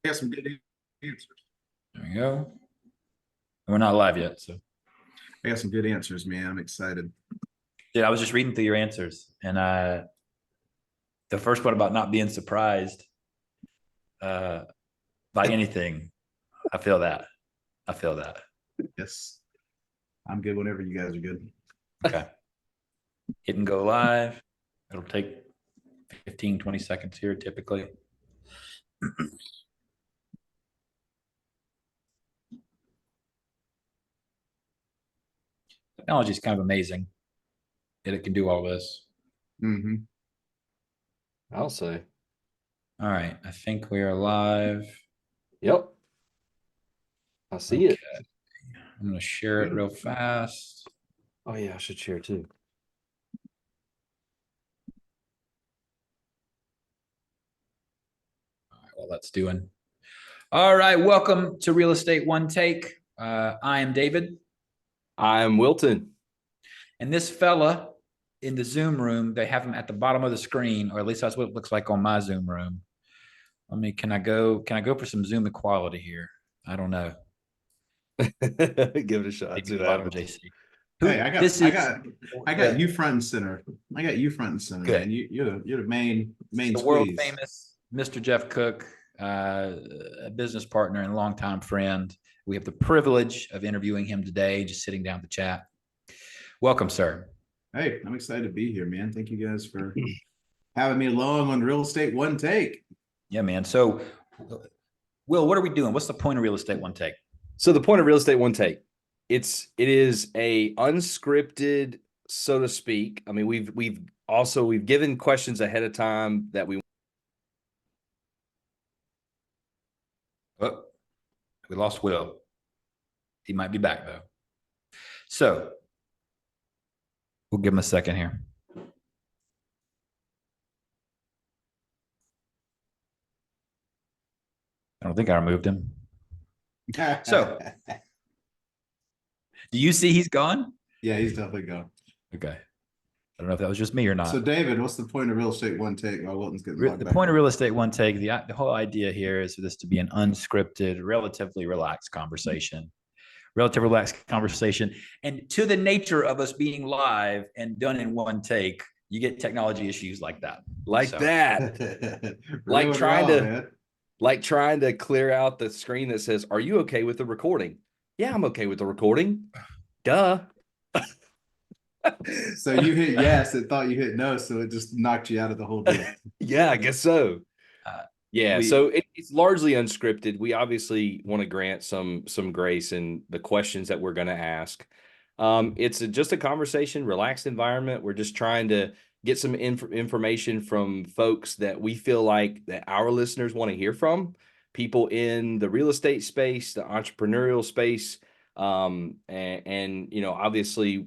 I got some good answers. There we go. We're not live yet, so I got some good answers, man. I'm excited. I was just reading through your answers, and the first one about not being surprised uh, by anything. I feel that. I feel that. Yes. I'm good whenever you guys are good. Okay. Hit and go live. It'll take 15, 20 seconds here typically. Technology is kind of amazing that it can do all this. Mm-hmm. I'll say. All right. I think we are live. Yep. I see it. I'm going to share it real fast. Oh, yeah, I should share too. All right, well, that's doing. All right. Welcome to Real Estate One Take. I am David. I'm Wilton. And this fella in the Zoom room, they have him at the bottom of the screen, or at least that's what it looks like on my Zoom room. Can I go for some Zoom equality here? I don't know. Give it a shot. See what happens. JC. Hey, I got you front and center. I got you front and center, good. Man. You're the main the world famous Mr. Jeff Cook, a business partner and longtime friend. We have the privilege of interviewing him today, just sitting down to chat. Welcome, sir. Hey, I'm excited to be here, man. Thank you guys for having me along on Real Estate One Take. Yeah, man. So, Will, what are we doing? What's the point of Real Estate One Take? So the point of Real Estate One Take, it is a unscripted, so to speak. I mean, we've given questions ahead of time that we. Oh, we lost Will. He might be back though. So we'll give him a second here. I don't think I removed him. So, do you see he's gone? Yeah, he's definitely gone. Okay. I don't know if that was just me or not. So, David, what's the point of Real Estate One Take while Wilton's getting the point of Real Estate One Take, the whole idea here is for this to be an unscripted, relatively relaxed conversation. And to the nature of us being live and done in one take, you get technology issues like that. Like trying to clear out the screen that says, "Are you okay with the recording?" Yeah, I'm okay with the recording. Duh. So you hit yes, it thought you hit no, so it just knocked you out of the whole deal. Yeah, I guess so. So it's largely unscripted. We obviously want to grant some grace in the questions that we're going to ask. It's just a conversation, relaxed environment. We're just trying to get some information from folks that we feel like that our listeners want to hear from, people in the real estate space, the entrepreneurial space. And you know, obviously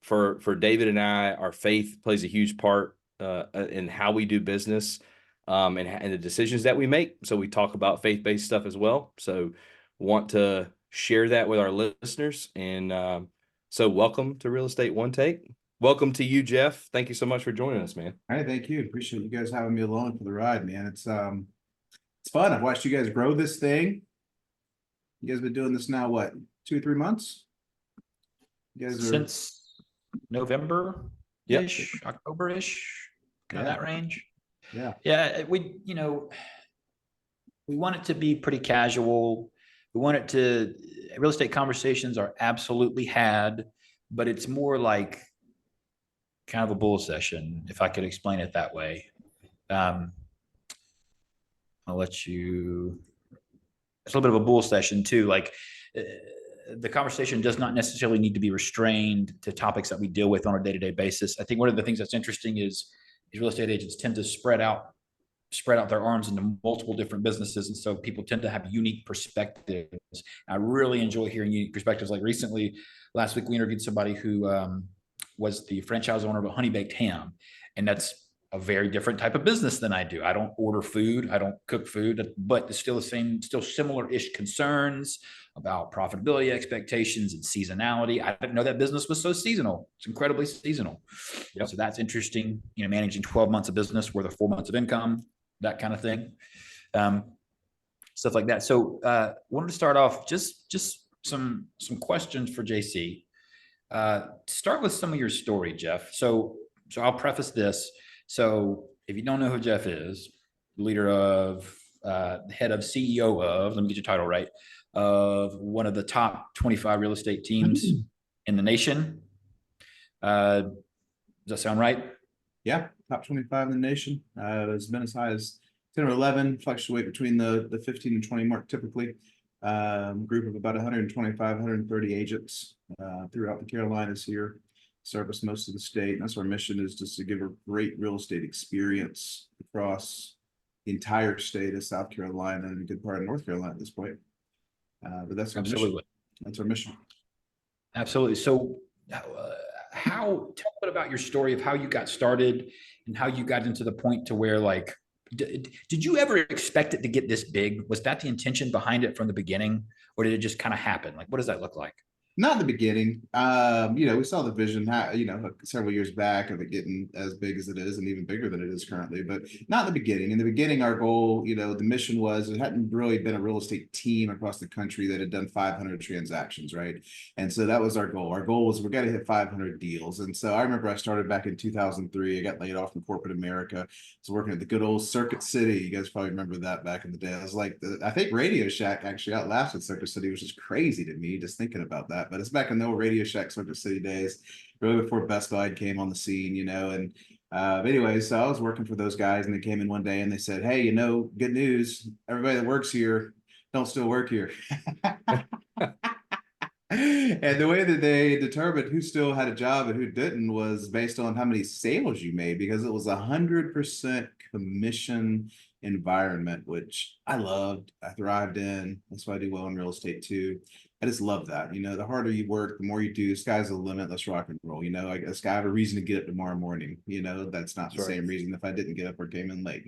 for David and I, our faith plays a huge part in how we do business. And the decisions that we make. So we talk about faith-based stuff as well. So want to share that with our listeners. And so welcome to Real Estate One Take. Welcome to you, Jeff. Thank you so much for joining us, man. All right, thank you. Appreciate you guys having me along for the ride, man. It's fun. I've watched you guys grow this thing. You guys been doing this now, what, 2 or 3 months? You guys since November-ish, October-ish, kind of that range. Yeah. We want it to be pretty casual. We want it to, real estate conversations are absolutely had, but it's more like kind of a bull session, if I could explain it that way. I'll let you, it's a little bit of a bull session too. Like the conversation does not necessarily need to be restrained to topics that we deal with on a day-to-day basis. I think one of the things that's interesting is real estate agents tend to spread out their arms into multiple different businesses. And so people tend to have unique perspectives. I really enjoy hearing unique perspectives. Like last week, we interviewed somebody who was the franchise owner of a honey baked ham. And that's a very different type of business than I do. I don't order food. I don't cook food, but it's still still similar-ish concerns about profitability expectations and seasonality. I didn't know that business was so seasonal. It's incredibly seasonal. Yep. So that's interesting, managing 12 months of business worth of 4 months of income, that kind of thing. stuff like that. So wanted to start off just some questions for JC. Start with some of your story, Jeff. So I'll preface this. So if you don't know who Jeff is, leader of, head of CEO of, let me get your title right, of one of the top 25 real estate teams in the nation. Does that sound right? Yeah, top 25 in the nation. It's been as high as 10 or 11, fluctuate between the 15 and 20 mark typically. Group of about 125, 130 agents throughout the Carolinas here, service most of the state. And that's our mission, is just to give a great real estate experience across the entire state of South Carolina and a good part of North Carolina at this point. But that's our mission. That's our mission. Absolutely. So tell a bit about your story of how you got started and how you got into the point to where, like, did you ever expect it to get this big? Was that the intention behind it from the beginning, or did it just kind of happen? Like, what does that look like? Not in the beginning. We saw the vision, several years back of it getting as big as it is and even bigger than it is currently, but not in the beginning. In the beginning, our goal, the mission was, it hadn't really been a real estate team across the country that had done 500 transactions, right? And so that was our goal. Our goal was, we got to hit 500 deals. And so I remember I started back in 2003. I got laid off from corporate America. I was working at the good old Circuit City. You guys probably remember that back in the day. I was like, I think Radio Shack actually outlasted Circuit City, which is crazy to me just thinking about that. But it's back in the old Radio Shack Circuit City days, really before Best Buy came on the scene, and anyway, so I was working for those guys, and they came in one day and they said, hey, good news, everybody that works here don't still work here. And the way that they determined who still had a job and who didn't was based on how many sales you made, because it was 100% commission environment, which I loved. I thrived in. That's why I do well in real estate too. I just love that. The harder you work, the more you do. Sky's the limit. Let's rock and roll. I guess I have a reason to get up tomorrow morning. That's not the same reason if I didn't get up or came in late.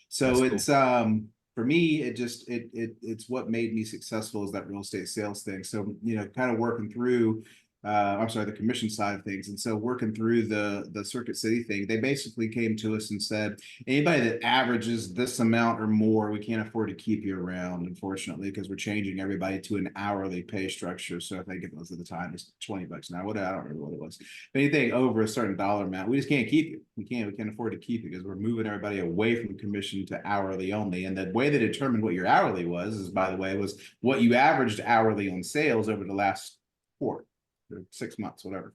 So it's cool. For me, it's what made me successful, is that real estate sales thing. So, kind of working through, the commission side of things. And so working through the Circuit City thing, they basically came to us and said, anybody that averages this amount or more, we can't afford to keep you around, unfortunately, because we're changing everybody to an hourly pay structure. So I think it was at the time, it's $20 an hour. I don't remember what it was. But anything over a certain dollar amount, we just can't keep you. We can't afford to keep you, because we're moving everybody away from commission to hourly only. And the way they determined what your hourly was, by the way, was what you averaged hourly on sales over the last 4 or 6 months, whatever.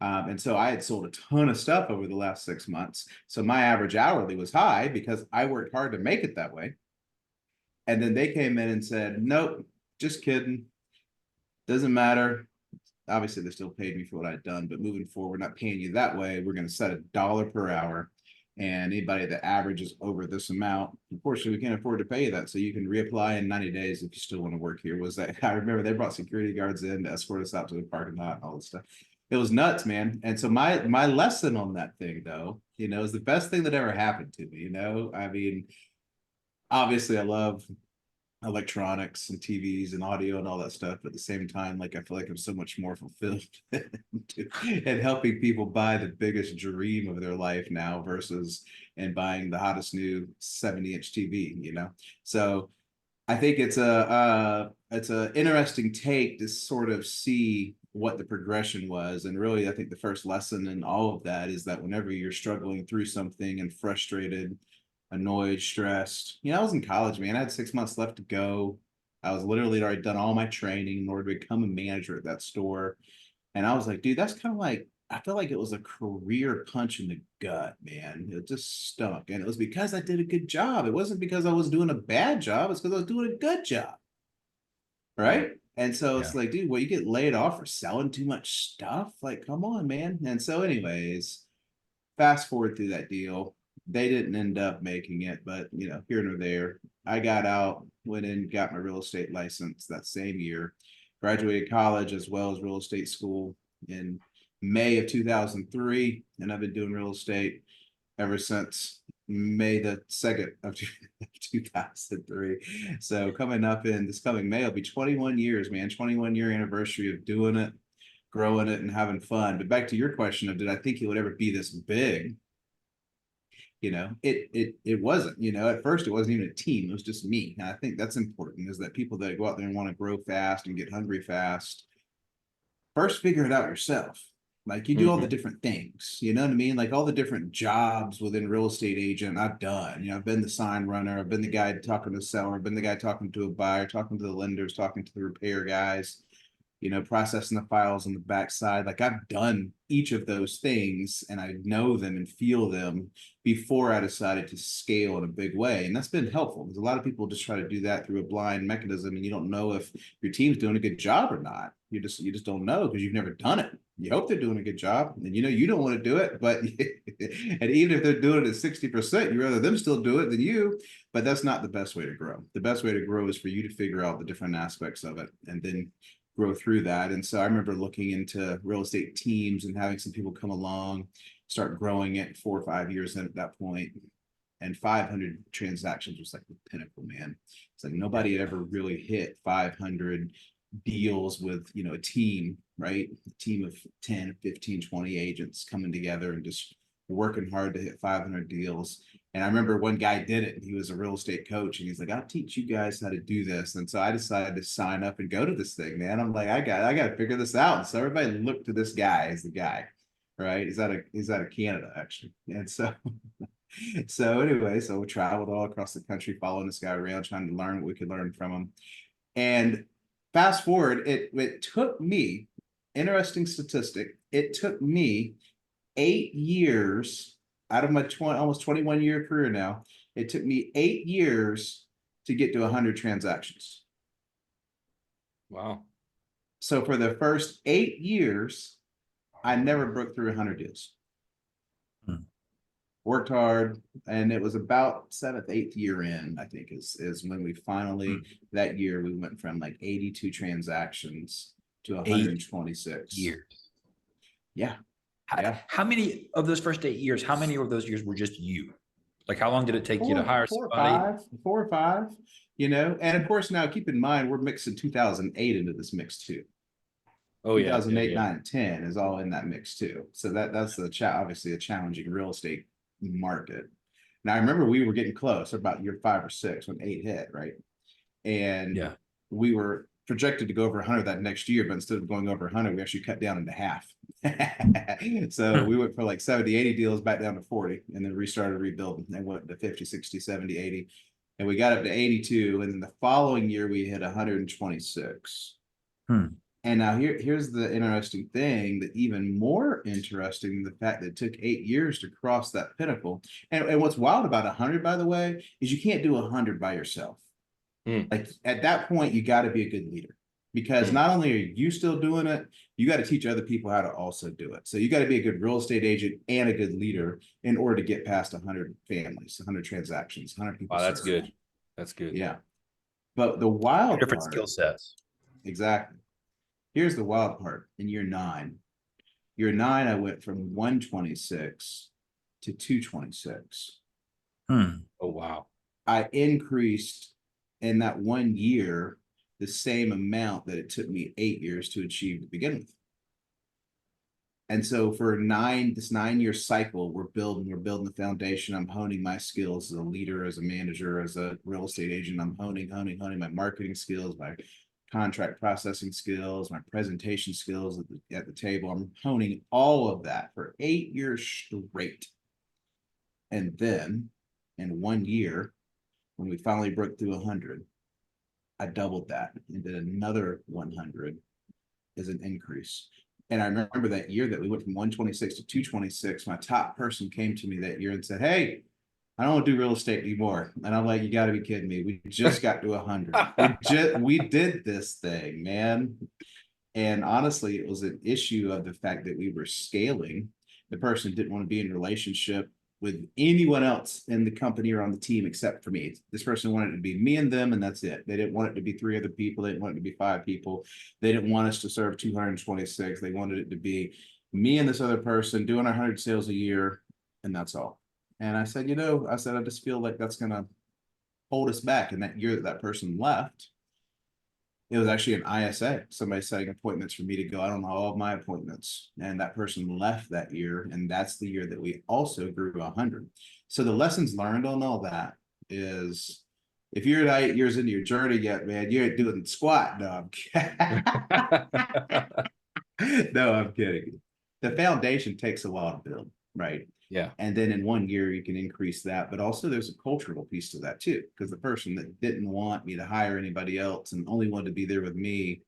And so I had sold a ton of stuff over the last 6 months. So my average hourly was high because I worked hard to make it that way. And then they came in and said, nope, just kidding. Doesn't matter. Obviously, they still paid me for what I'd done, but moving forward, we're not paying you that way. We're going to set $1 per hour. And anybody that averages over this amount, unfortunately, we can't afford to pay you that. So you can reapply in 90 days if you still want to work here. I remember they brought security guards in to escort us out to the parking lot and all this stuff. It was nuts, man. And so my lesson on that thing, though, is the best thing that ever happened to me. I mean, obviously, I love electronics and TVs and audio and all that stuff. But at the same time, I feel like I'm so much more fulfilled and helping people buy the biggest dream of their life now versus and buying the hottest new 70-inch TV, So I think it's a interesting take to sort of see what the progression was. And really, I think the first lesson in all of that is that whenever you're struggling through something and frustrated, annoyed, stressed. I was in college, man. I had 6 months left to go. I was literally already done all my training in order to become a manager at that store. And I was like, dude, that's kind of like, I feel like it was a career punch in the gut, man. It just stunk. And it was because I did a good job. It wasn't because I was doing a bad job. It's because I was doing a good job. Right. And so it's like, dude, you get laid off for selling too much stuff? Like, come on, man. And so anyways, fast forward through that deal. They didn't end up making it, but here nor there. I got out, went in, got my real estate license that same year, graduated college as well as real estate school in May of 2003. And I've been doing real estate ever since May the 2nd of 2003. So coming up in this coming May will be 21 years, man, 21-year anniversary of doing it, growing it, and having fun. But back to your question of, did I think it would ever be this big? it wasn't, at first it wasn't even a team, it was just me. And I think that's important, is that people that go out there and want to grow fast and get hungry fast, first figure it out yourself. Like, you do all the different things, you know what I mean? Like, all the different jobs within real estate agent I've done. I've been the sign runner, I've been the guy talking to the seller, I've been the guy talking to a buyer, talking to the lenders, talking to the repair guys, processing the files on the backside. Like, I've done each of those things and I know them and feel them before I decided to scale in a big way. And that's been helpful, because a lot of people just try to do that through a blind mechanism, and you don't know if your team's doing a good job or not. You just don't know, because you've never done it. You hope they're doing a good job, and you don't want to do it, but and even if they're doing it at 60%, you'd rather them still do it than you. But that's not the best way to grow. The best way to grow is for you to figure out the different aspects of it and then grow through that. And so I remember looking into real estate teams and having some people come along, start growing it 4 or 5 years in at that point. And 500 transactions was like the pinnacle, man. It's like nobody had ever really hit 500 deals with, a team, right? A team of 10, 15, 20 agents coming together and just working hard to hit 500 deals. And I remember one guy did it, and he was a real estate coach, and he's like, I'll teach you guys how to do this. And so I decided to sign up and go to this thing, man. I'm like, I got to figure this out. And so everybody looked to this guy as the guy, right? He's out of Canada, actually. And so anyway, so we traveled all across the country, following this guy around, trying to learn what we could learn from him. And fast forward, it took me, interesting statistic, it took me 8 years out of my almost 21-year career now. It took me 8 years to get to 100 transactions. Wow. So for the first 8 years, I never broke through 100 deals. Worked hard, and it was about 7th, 8th year in, I think, is when we finally, that year, we went from like 82 transactions to 126 years. Yeah. How many of those first 8 years, how many of those years were just you? Like, how long did it take you to hire somebody? 4 or 5, and of course, now keep in mind, we're mixing 2008 into this mix too. Oh, 2008, 9, and 10 is all in that mix too. So that's obviously a challenging real estate market. Now, I remember we were getting close about year 5 or 6 when 8 hit, right? And we were projected to go over 100 that next year, but instead of going over 100, we actually cut down into half. So we went from like 70, 80 deals back down to 40, and then restarted rebuilding. They went to 50, 60, 70, 80. And we got up to 82. And then the following year, we hit 126. And now here's the interesting thing, that even more interesting, the fact that it took 8 years to cross that pinnacle. And what's wild about 100, by the way, is you can't do 100 by yourself. Like, at that point, you got to be a good leader, because not only are you still doing it, you got to teach other people how to also do it. So you got to be a good real estate agent and a good leader in order to get past 100 families, 100 transactions, 100 people. Wow, that's good. That's good. Yeah. But the wild different part, skill sets. Exactly. Here's the wild part. In year 9, I went from 126 to 226. Oh, wow. I increased in that 1 year the same amount that it took me 8 years to achieve to begin with. And so for this 9-year cycle, we're building the foundation. I'm honing my skills as a leader, as a manager, as a real estate agent. I'm honing my marketing skills, my contract processing skills, my presentation skills at the table. I'm honing all of that for 8 years straight. And then in 1 year, when we finally broke through 100, I doubled that and did another 100 as an increase. And I remember that year that we went from 126 to 226, my top person came to me that year and said, hey, I don't want to do real estate anymore. And I'm like, you got to be kidding me. We just got to 100. We did this thing, man. And honestly, it was an issue of the fact that we were scaling. The person didn't want to be in a relationship with anyone else in the company or on the team except for me. This person wanted it to be me and them, and that's it. They didn't want it to be 3 other people. They didn't want it to be 5 people. They didn't want us to serve 226. They wanted it to be me and this other person doing 100 sales a year, and that's all. And I said, I just feel like that's going to hold us back. And that year that person left, it was actually an ISA, somebody setting appointments for me to go out on all of my appointments. And that person left that year. And that's the year that we also grew 100. So the lessons learned on all that is, if you're 8 years into your journey yet, man, you ain't doing squat. No, I'm kidding. No, I'm kidding. The foundation takes a while to build, right? Yeah. And then in 1 year, you can increase that. But also, there's a cultural piece to that too, because the person that didn't want me to hire anybody else and only wanted to be there with me,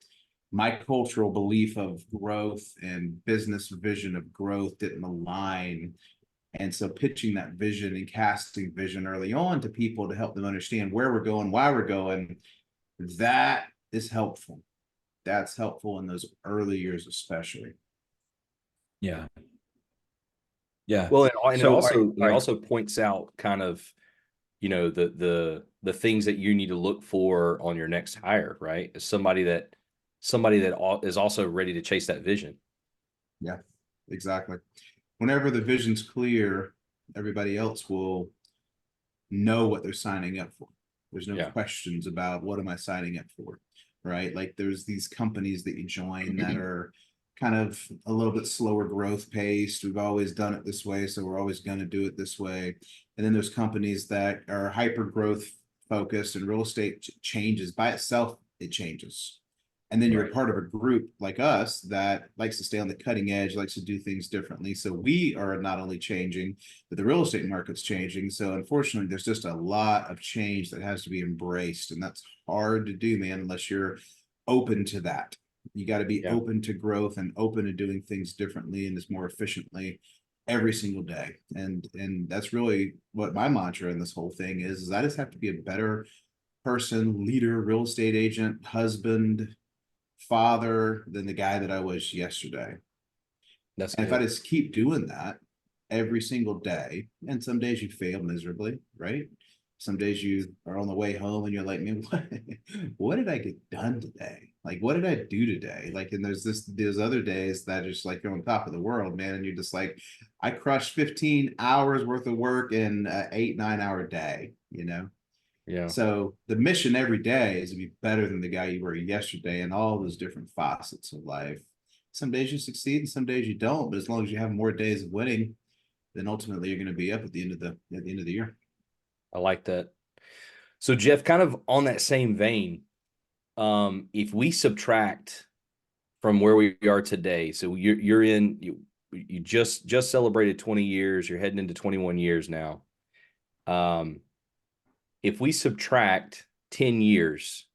my cultural belief of growth and business vision of growth didn't align. And so pitching that vision and casting vision early on to people to help them understand where we're going, why we're going, that is helpful. That's helpful in those early years, especially. Yeah. Yeah. Well, and So, it also points out kind of, you know, the things that you need to look for on your next hire, right? As somebody that is also ready to chase that vision. Yeah, exactly. Whenever the vision's clear, everybody else will know what they're signing up for. There's no questions about what am I signing up for, right? Like there's these companies that you join that are kind of a little bit slower growth paced. We've always done it this way, so we're always going to do it this way. And then there's companies that are hyper growth focused, and real estate changes by itself. It changes. And then you're a part of a group like us that likes to stay on the cutting edge, likes to do things differently. So we are not only changing, but the real estate market's changing. So unfortunately, there's just a lot of change that has to be embraced. And that's hard to do, man, unless you're open to that. You got to be open to growth and open to doing things differently and as more efficiently every single day. And that's really what my mantra in this whole thing is I just have to be a better person, leader, real estate agent, husband, father than the guy that I was yesterday. That's And good. if I just keep doing that every single day, and some days you fail miserably, right? Some days you are on the way home and you're like, man, what did I get done today? Like, what did I do today? Like, and there's other days that are just like you're on top of the world, man. And you're just like, I crushed 15 hours worth of work in an 8-9 hour day, you know? Yeah. So the mission every day is to be better than the guy you were yesterday in all those different facets of life. Some days you succeed and some days you don't, but as long as you have more days of winning, then ultimately you're going to be up at the end of the year. I like that. So Jeff, kind of on that same vein, if we subtract from where we are today, so you just celebrated 20 years, you're heading into 21 years now. If we subtract 10 years,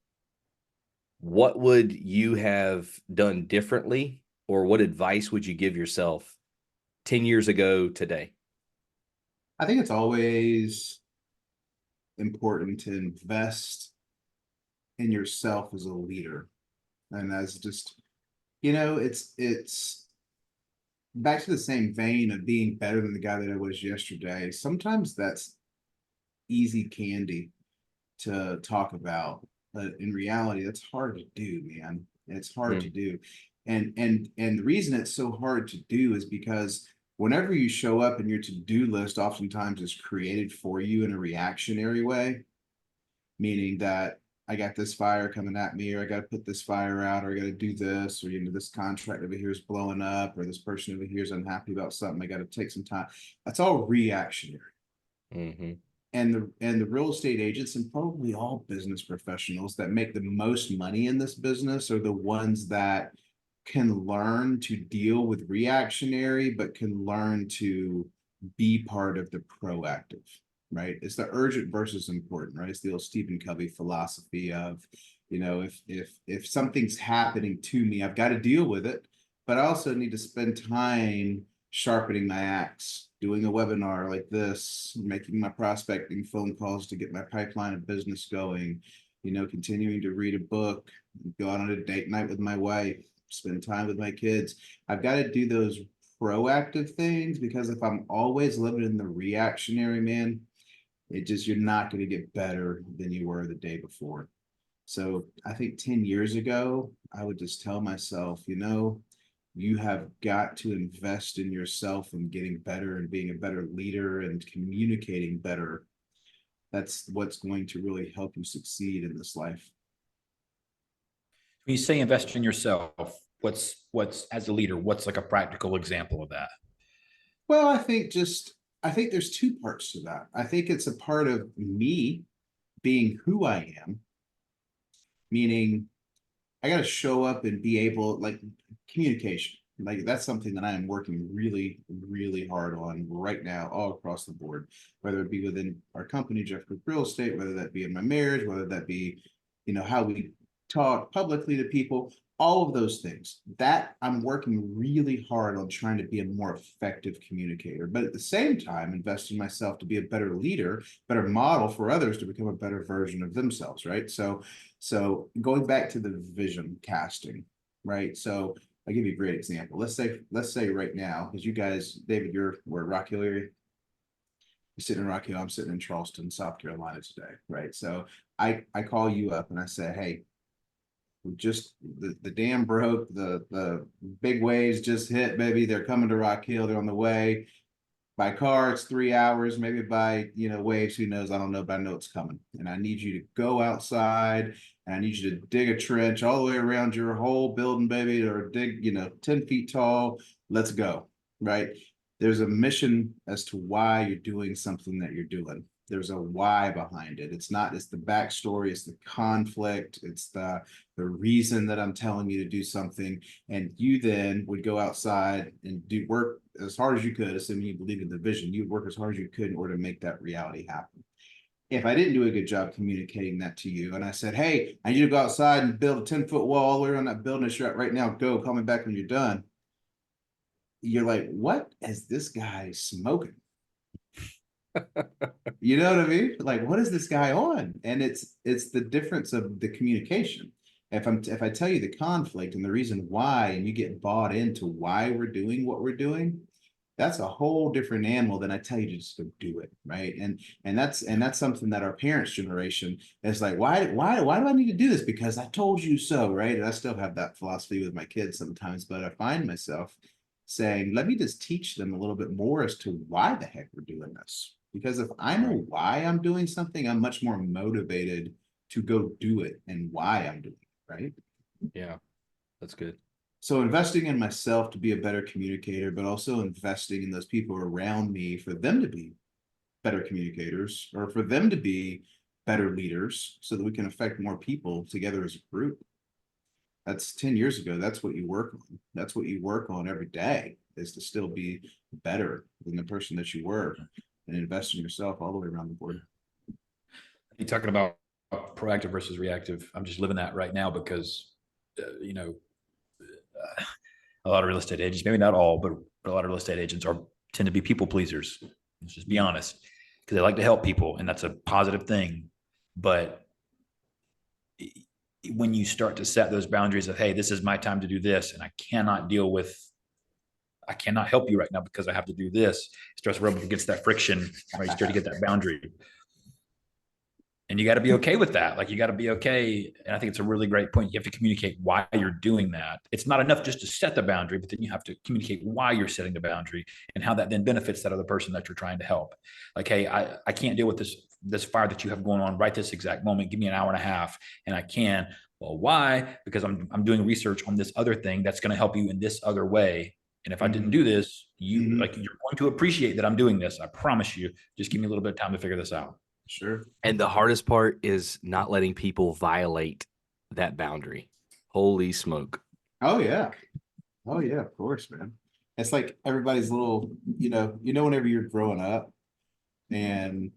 what would you have done differently, or what advice would you give yourself 10 years ago today? I think it's always important to invest in yourself as a leader. And as just, it's back to the same vein of being better than the guy that I was yesterday. Sometimes that's easy candy to talk about, but in reality, that's hard to do, man. It's hard to do. And the reason it's so hard to do is because whenever you show up and your to-do list oftentimes is created for you in a reactionary way, meaning that I got this fire coming at me, or I got to put this fire out, or I got to do this, or this contract over here is blowing up, or this person over here is unhappy about something. I got to take some time. That's all reactionary. Mm-hmm. And the real estate agents and probably all business professionals that make the most money in this business are the ones that can learn to deal with reactionary, but can learn to be part of the proactive, right? It's the urgent versus important, right? It's the old Stephen Covey philosophy of, if something's happening to me, I've got to deal with it, but I also need to spend time sharpening my axe, doing a webinar like this, making my prospecting phone calls to get my pipeline of business going, continuing to read a book, go out on a date night with my wife, spend time with my kids. I've got to do those proactive things, because if I'm always living in the reactionary, man, you're not going to get better than you were the day before. So I think 10 years ago, I would just tell myself, you have got to invest in yourself and getting better and being a better leader and communicating better. That's what's going to really help you succeed in this life. When you say invest in yourself, what's as a leader, what's like a practical example of that? Well, I think just I think there's two parts to that. I think it's a part of me being who I am, meaning I got to show up and be able, like, communication. Like, that's something that I am working really, really hard on right now, all across the board, whether it be within our company, Jeffrey Real Estate, whether that be in my marriage, whether that be, how we talk publicly to people, all of those things. That I'm working really hard on trying to be a more effective communicator, but at the same time, investing myself to be a better leader, better model for others to become a better version of themselves, right? So going back to the vision casting, right? So I'll give you a great example. Let's say right now, because you guys, David, we're Rock Hill area. You're sitting in Rock Hill, I'm sitting in Charleston, South Carolina today, right? So I call you up and I say, hey, just the dam broke, the big waves just hit, baby. They're coming to Rock Hill, they're on the way. By car, it's 3 hours, maybe by, waves, who knows? I don't know, but I know it's coming. And I need you to go outside and I need you to dig a trench all the way around your whole building, baby, or dig, 10 feet tall. Let's go. Right. There's a mission as to why you're doing something that you're doing. There's a why behind it. It's the backstory, it's the conflict, it's the reason that I'm telling you to do something. And you then would go outside and do work as hard as you could, assuming you believe in the vision. You'd work as hard as you could in order to make that reality happen. If I didn't do a good job communicating that to you, and I said, hey, I need you to go outside and build a 10-foot wall all the way around that building that you're at right now, go, call me back when you're done. You're like, what is this guy smoking? You know what I mean? Like, what is this guy on? And it's the difference of the communication. If I tell you the conflict and the reason why, and you get bought into why we're doing what we're doing, that's a whole different animal than I tell you to just go do it, right? And that's something that our parents' generation is like, why do I need to do this? Because I told you so, right? And I still have that philosophy with my kids sometimes, but I find myself saying, let me just teach them a little bit more as to why the heck we're doing this. Because if I know why I'm doing something, I'm much more motivated to go do it and why I'm doing it, right? Yeah, that's good. So investing in myself to be a better communicator, but also investing in those people around me for them to be better communicators or for them to be better leaders so that we can affect more people together as a group. That's 10 years ago. That's what you work on. That's what you work on every day, is to still be better than the person that you were and invest in yourself all the way around the board. You're talking about proactive versus reactive. I'm just living that right now because, a lot of real estate agents, maybe not all, but a lot of real estate agents tend to be people pleasers. Let's just be honest, because they like to help people, and that's a positive thing. But when you start to set those boundaries of, hey, this is my time to do this, and I cannot help you right now because I have to do this, it starts rubbing against that friction, right? You start to get that boundary. And you got to be okay with that. Like, you got to be okay. And I think it's a really great point. You have to communicate why you're doing that. It's not enough just to set the boundary, but then you have to communicate why you're setting the boundary and how that then benefits that other person that you're trying to help. Like, hey, I can't deal with this fire that you have going on right this exact moment. Give me an hour and a half and I can. Well, why? Because I'm doing research on this other thing that's going to help you in this other way. And if I didn't do this, you're going to appreciate that I'm doing this. I promise you. Just give me a little bit of time to figure this out. Sure. And the hardest part is not letting people violate that boundary. Holy smoke. Oh yeah. Oh yeah, of course, man. It's like everybody's little, whenever you're growing up and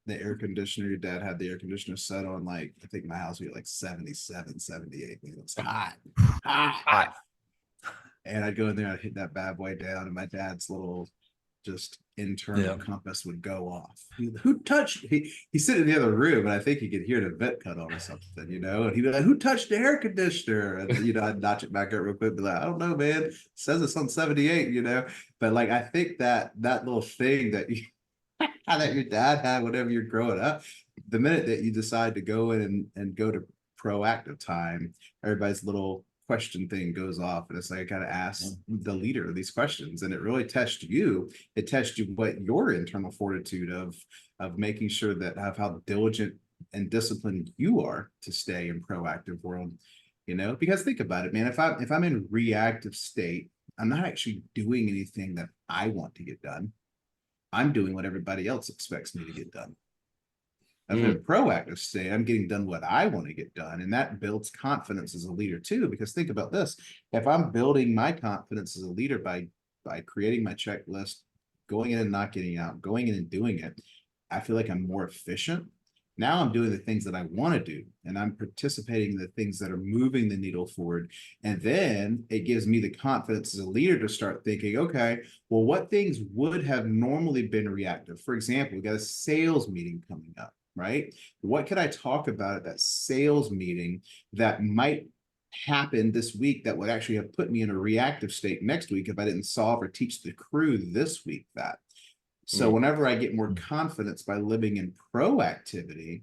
the air conditioner, your dad had the air conditioner set on, like, I think my house would be like 77, 78. Man, it was hot. And I'd go in there, I'd hit that bad boy down, and my dad's little just internal compass would go off. Who touched? He's sitting in the other room, and I think he could hear the vent cut on or something, and he'd be like, "Who touched the air conditioner?" And I'd notch it back up real quick, be like, "I don't know, man. It says it's on 78, But like, I think that little thing that that your dad had whenever you're growing up, the minute that you decide to go in and go to proactive time, everybody's little question thing goes off, and it's like, I gotta ask the leader these questions, and it really tests you. It tests you what your internal fortitude of making sure that how diligent and disciplined you are to stay in proactive world. you know, because think about it, man, if I'm in reactive state, I'm not actually doing anything that I want to get done. I'm doing what everybody else expects me to get done. If I'm in a proactive state, I'm getting done what I want to get done. And that builds confidence as a leader too, because think about this. If I'm building my confidence as a leader by creating my checklist, going in and not getting out, going in and doing it, I feel like I'm more efficient. Now I'm doing the things that I want to do, and I'm participating in the things that are moving the needle forward. And then it gives me the confidence as a leader to start thinking, okay, well, what things would have normally been reactive? For example, we got a sales meeting coming up, right? What could I talk about at that sales meeting that might happen this week that would actually have put me in a reactive state next week if I didn't solve or teach the crew this week that? So whenever I get more confidence by living in proactivity,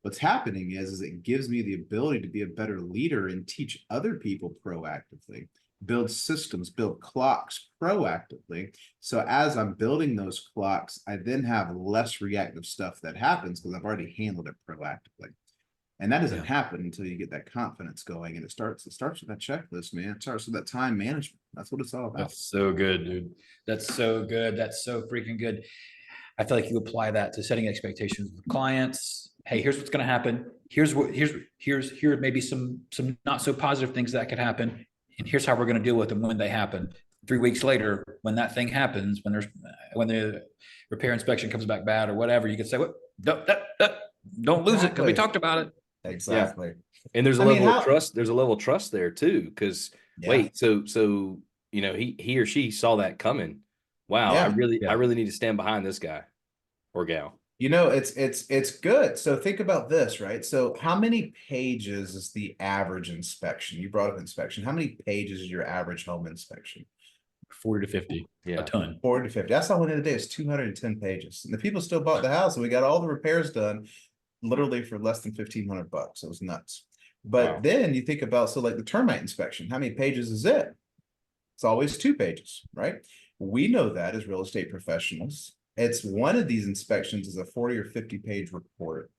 what's happening is it gives me the ability to be a better leader and teach other people proactively, build systems, build clocks proactively. So as I'm building those clocks, I then have less reactive stuff that happens because I've already handled it proactively. And that doesn't happen until you get that confidence going. And it starts with that checklist, man. It starts with that time management. That's what it's all about. That's so good, dude. That's so good. That's so freaking good. I feel like you apply that to setting expectations with clients. Hey, here's what's going to happen. Here maybe some not so positive things that could happen. And here's how we're going to deal with them when they happen. 3 weeks later, when that thing happens, when the repair inspection comes back bad or whatever, you can say, "What? Don't lose it because we talked about it." Exactly. Yeah. And there's a level of trust. There's a level of trust there too. Because wait, so you know, he or she saw that coming. Wow, I really need to stand behind this guy or gal. You know, it's good. So think about this, right? So how many pages is the average inspection? You brought up inspection. How many pages is your average home inspection? 40 to 50. Yeah. A ton. 40 to 50. I saw one the other day. It's 210 pages. And the people still bought the house, and we got all the repairs done literally for less than $1,500. It was nuts. But then you think about, so like the termite inspection, how many pages is it? It's always 2 pages, right? We know that as real estate professionals. It's one of these inspections is a 40 or 50 page report.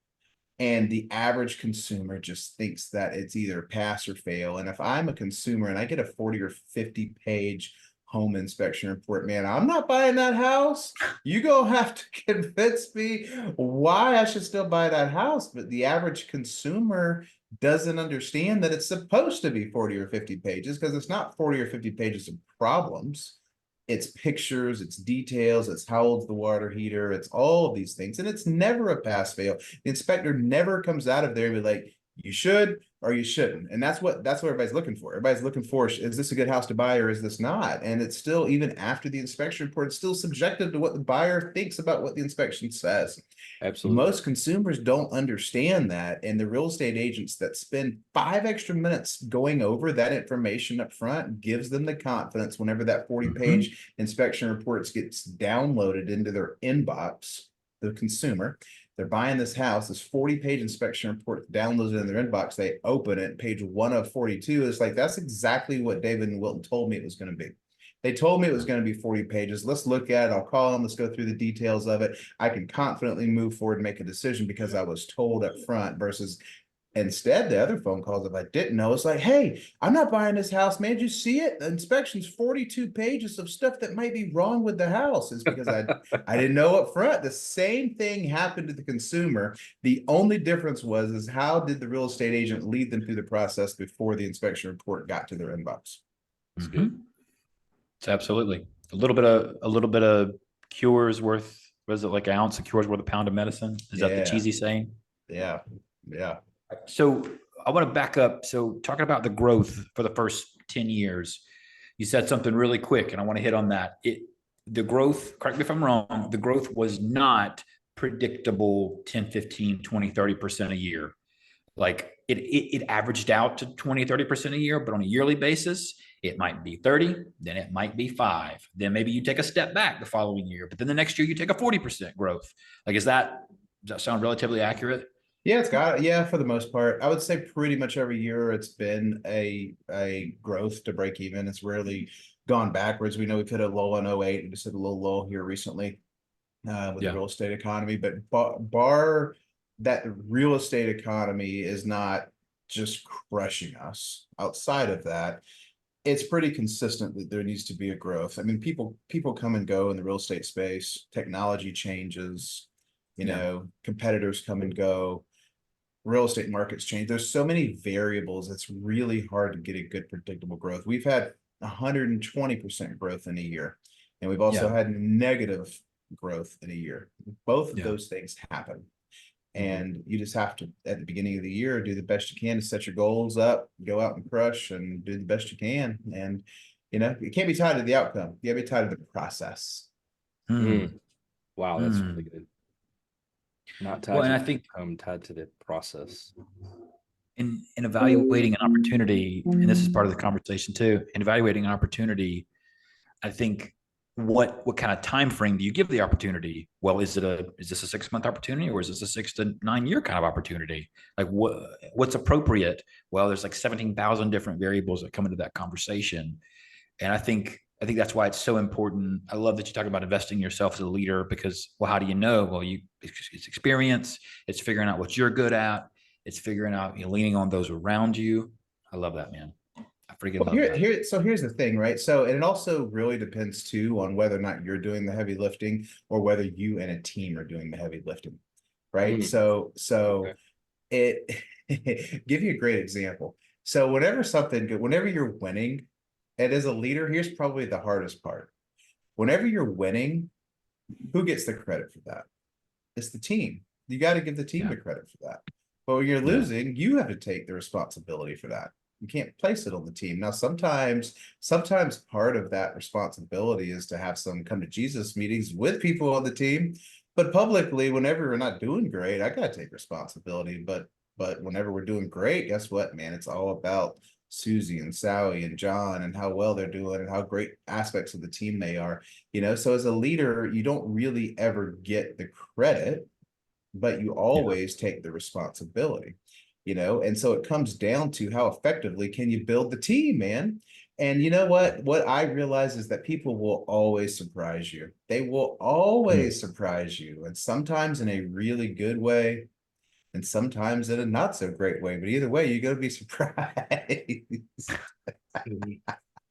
And the average consumer just thinks that it's either pass or fail. And if I'm a consumer and I get a 40 or 50 page home inspection report, man, I'm not buying that house. You gonna have to convince me why I should still buy that house. But the average consumer doesn't understand that it's supposed to be 40 or 50 pages because it's not 40 or 50 pages of problems. It's pictures, it's details, it's how old's the water heater, it's all of these things. And it's never a pass fail. The inspector never comes out of there and be like, you should or you shouldn't. And that's what everybody's looking for. Everybody's looking for, is this a good house to buy or is this not? And it's still, even after the inspection report, it's still subjective to what the buyer thinks about what the inspection says. Absolutely. Most consumers don't understand that. And the real estate agents that spend 5 extra minutes going over that information up front gives them the confidence whenever that 40-page inspection reports gets downloaded into their inbox, the consumer. They're buying this house, this 40-page inspection report downloaded in their inbox. They open it, page 1 of 42. It's like, that's exactly what David and Wilton told me it was going to be. They told me it was going to be 40 pages. Let's look at it. I'll call them. Let's go through the details of it. I can confidently move forward and make a decision because I was told up front versus instead the other phone calls, if I didn't know, it's like, hey, I'm not buying this house, man. Did you see it? The inspection's 42 pages of stuff that might be wrong with the house. It's because I didn't know up front. The same thing happened to the consumer. The only difference is how did the real estate agent lead them through the process before the inspection report got to their inbox? That's good. It's absolutely a little bit of cures worth. What is it, like an ounce of cures worth a pound of medicine? Is that the cheesy saying? Yeah. So I want to back up. So talking about the growth for the first 10 years, you said something really quick, and I want to hit on that. The growth, correct me if I'm wrong, the growth was not predictable 10, 15, 20, 30% a year. Like it averaged out to 20, 30% a year, but on a yearly basis, it might be 30, then it might be 5. Then maybe you take a step back the following year, but then the next year you take a 40% growth. Like, does that sound relatively accurate? Yeah, it's got it. Yeah, for the most part. I would say pretty much every year it's been a growth to break even. It's rarely gone backwards. We know we've hit a low on 08. We just hit a little low here recently with the real estate economy. But bar that the real estate economy is not just crushing us. Outside of that, it's pretty consistent that there needs to be a growth. I mean, people come and go in the real estate space, technology changes, competitors come and go, real estate markets change. There's so many variables, it's really hard to get a good predictable growth. We've had 120% growth in a year, and we've also had negative growth in a year. Both of those things happen. And you just have to, at the beginning of the year, do the best you can to set your goals up, go out and crush and do the best you can. And, you can't be tied to the outcome. You gotta be tied to the process. Wow, that's really good. Not tied Well, and to I think I'm tied to the process. in evaluating an opportunity, and this is part of the conversation too, in evaluating an opportunity, I think what kind of time frame do you give the opportunity? Well, is this a 6-month opportunity, or is this a 6 to 9 year kind of opportunity? Like what's appropriate? Well, there's like 17,000 different variables that come into that conversation. And I think that's why it's so important. I love that you talk about investing in yourself as a leader, because, well, how do you know? Well, it's experience. It's figuring out what you're good at. It's figuring out, leaning on those around you. I love that, man. I freaking love that. So here's the thing, right? So, and it also really depends too on whether or not you're doing the heavy lifting or whether you and a team are doing the heavy lifting, right? So it give you a great example. So whenever you're winning, and as a leader, here's probably the hardest part. Whenever you're winning, who gets the credit for that? It's the team. You got to give the team the credit for that. But when you're losing, you have to take the responsibility for that. You can't place it on the team. Now, sometimes part of that responsibility is to have some come to Jesus meetings with people on the team. But publicly, whenever we're not doing great, I got to take responsibility. But whenever we're doing great, guess what, man? It's all about Susie and Sally and John and how well they're doing and how great aspects of the team they are. So as a leader, you don't really ever get the credit, but you always take the responsibility, and so it comes down to how effectively can you build the team, man. And you know what I realize is that people will always surprise you. They will always surprise you, and sometimes in a really good way and sometimes in a not so great way, but either way, you're going to be surprised.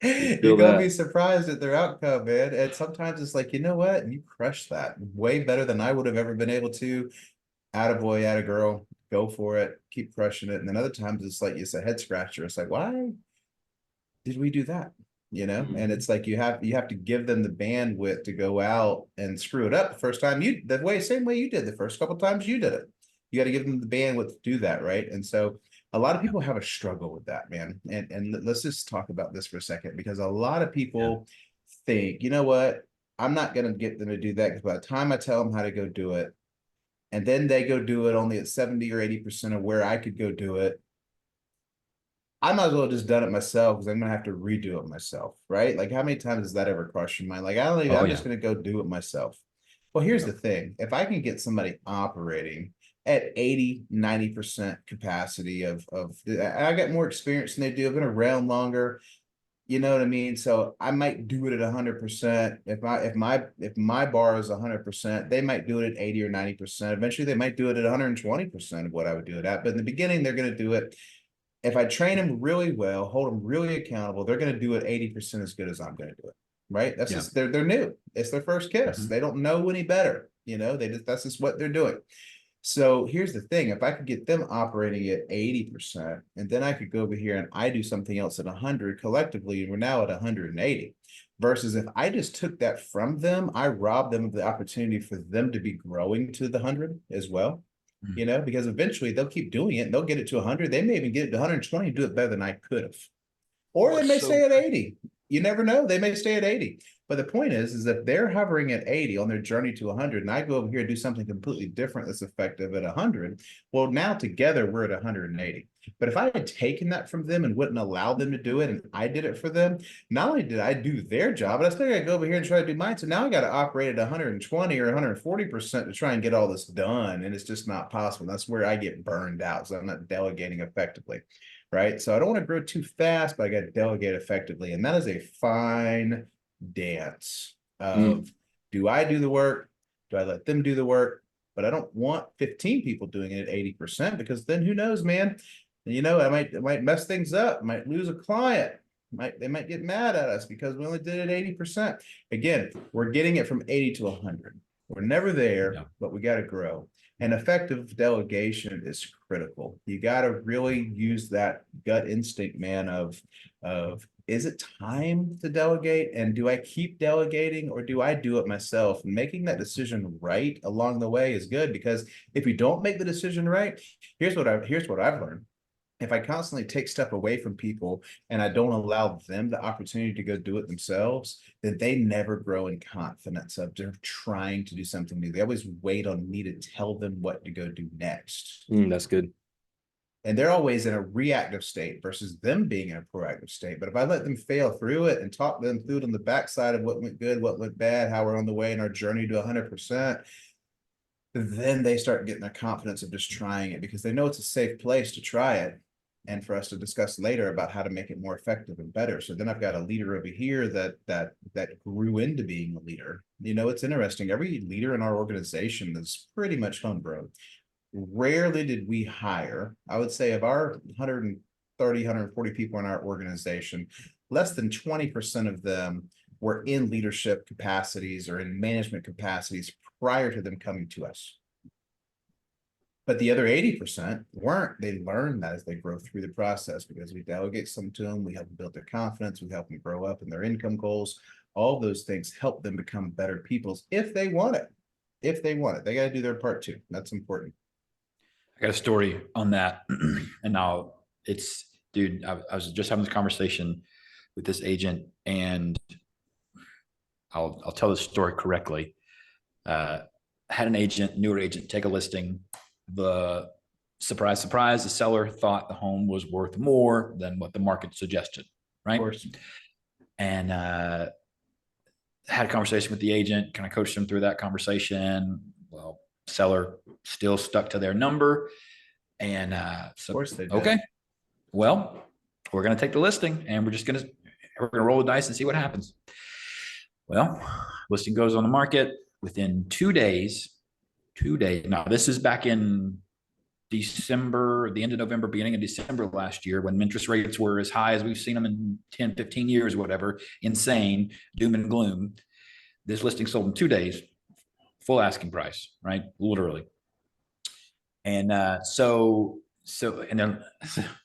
You're going to be surprised at their outcome, man. And sometimes it's like, you know what? You crushed that way better than I would have ever been able to. Attaboy, attagirl, go for it, keep crushing it. And then other times it's like, it's a head scratcher. It's like, why did we do that? And it's like you have to give them the bandwidth to go out and screw it up the first time same way you did the first couple times you did it. You got to give them the bandwidth to do that, right? And so a lot of people have a struggle with that, man. And let's just talk about this for a second, because a lot of people think, you know what, I'm not going to get them to do that, because by the time I tell them how to go do it, and then they go do it only at 70 or 80% of where I could go do it, I might as well have just done it myself, because I'm gonna have to redo it myself, right? Like, how many times does that ever cross your mind? Like, I'm just gonna go do it myself. Well, here's the thing. If I can get somebody operating at 80, 90% capacity I got more experience than they do. I've been around longer. You know what I mean? So I might do it at 100%. If my bar is 100%, they might do it at 80 or 90%. Eventually they might do it at 120% of what I would do it at. But in the beginning, they're going to do it. If I train them really well, hold them really accountable, they're going to do it 80% as good as I'm going to do it. Right? That's just they're new. It's their first kiss. They don't know any better. That's just what they're doing. So here's the thing. If I could get them operating at 80%, and then I could go over here and I do something else at 100 collectively, and we're now at 180. Versus if I just took that from them, I robbed them of the opportunity for them to be growing to the 100 as well. Because eventually they'll keep doing it and they'll get it to 100. They may even get it to 120 and do it better than I could have. Or they may stay at 80. You never know. They may stay at 80. But the point is if they're hovering at 80 on their journey to 100, and I go over here and do something completely different that's effective at 100, well, now together we're at 180. But if I had taken that from them and wouldn't allow them to do it, and I did it for them, not only did I do their job, but I still got to go over here and try to do mine. So now I got to operate at 120 or 140% to try and get all this done. And it's just not possible. That's where I get burned out. So I'm not delegating effectively. Right. So I don't want to grow too fast, but I got to delegate effectively. And that is a fine dance of do I do the work? Do I let them do the work? But I don't want 15 people doing it at 80%, because then who knows, man? You know, it might mess things up, might lose a client. They might get mad at us because we only did it 80%. Again, we're getting it from 80 to 100. We're never there, Yeah. but we got to grow. And effective delegation is critical. You got to really use that gut instinct, man, of is it time to delegate? And do I keep delegating or do I do it myself? And making that decision right along the way is good, because if you don't make the decision right, here's what I've learned. If I constantly take stuff away from people and I don't allow them the opportunity to go do it themselves, then they never grow in confidence of they're trying to do something new. They always wait on me to tell them what to go do next. That's good. And they're always in a reactive state versus them being in a proactive state. But if I let them fail through it and talk them through it on the backside of what went good, what went bad, how we're on the way in our journey to 100%, then they start getting their confidence of just trying it because they know it's a safe place to try it. And for us to discuss later about how to make it more effective and better. So then I've got a leader over here that grew into being a leader. You know, it's interesting. Every leader in our organization is pretty much homegrown. Rarely did we hire. I would say of our 130, 140 people in our organization, less than 20% of them were in leadership capacities or in management capacities prior to them coming to us. But the other 80% weren't. They learned that as they grow through the process because we delegate some to them. We help them build their confidence. We help them grow up in their income goals. All those things help them become better peoples if they want it. If they want it, they got to do their part too. That's important. I got a story on that. And now dude, I was just having this conversation with this agent, and I'll tell the story correctly. Had an agent, newer agent, take a listing. The surprise, the seller thought the home was worth more than what the market suggested, right? Of course. And had a conversation with the agent, kind of coached them through that conversation. Well, seller still stuck to their number. And so, of course they did. Okay, well, we're going to take the listing and we're going to roll the dice and see what happens. Well, listing goes on the market within 2 days. 2 days. Now, this is back in December, the end of November, beginning of December last year, when interest rates were as high as we've seen them in 10, 15 years, or whatever, insane, doom and gloom. This listing sold in 2 days, full asking price, right? Literally. And and then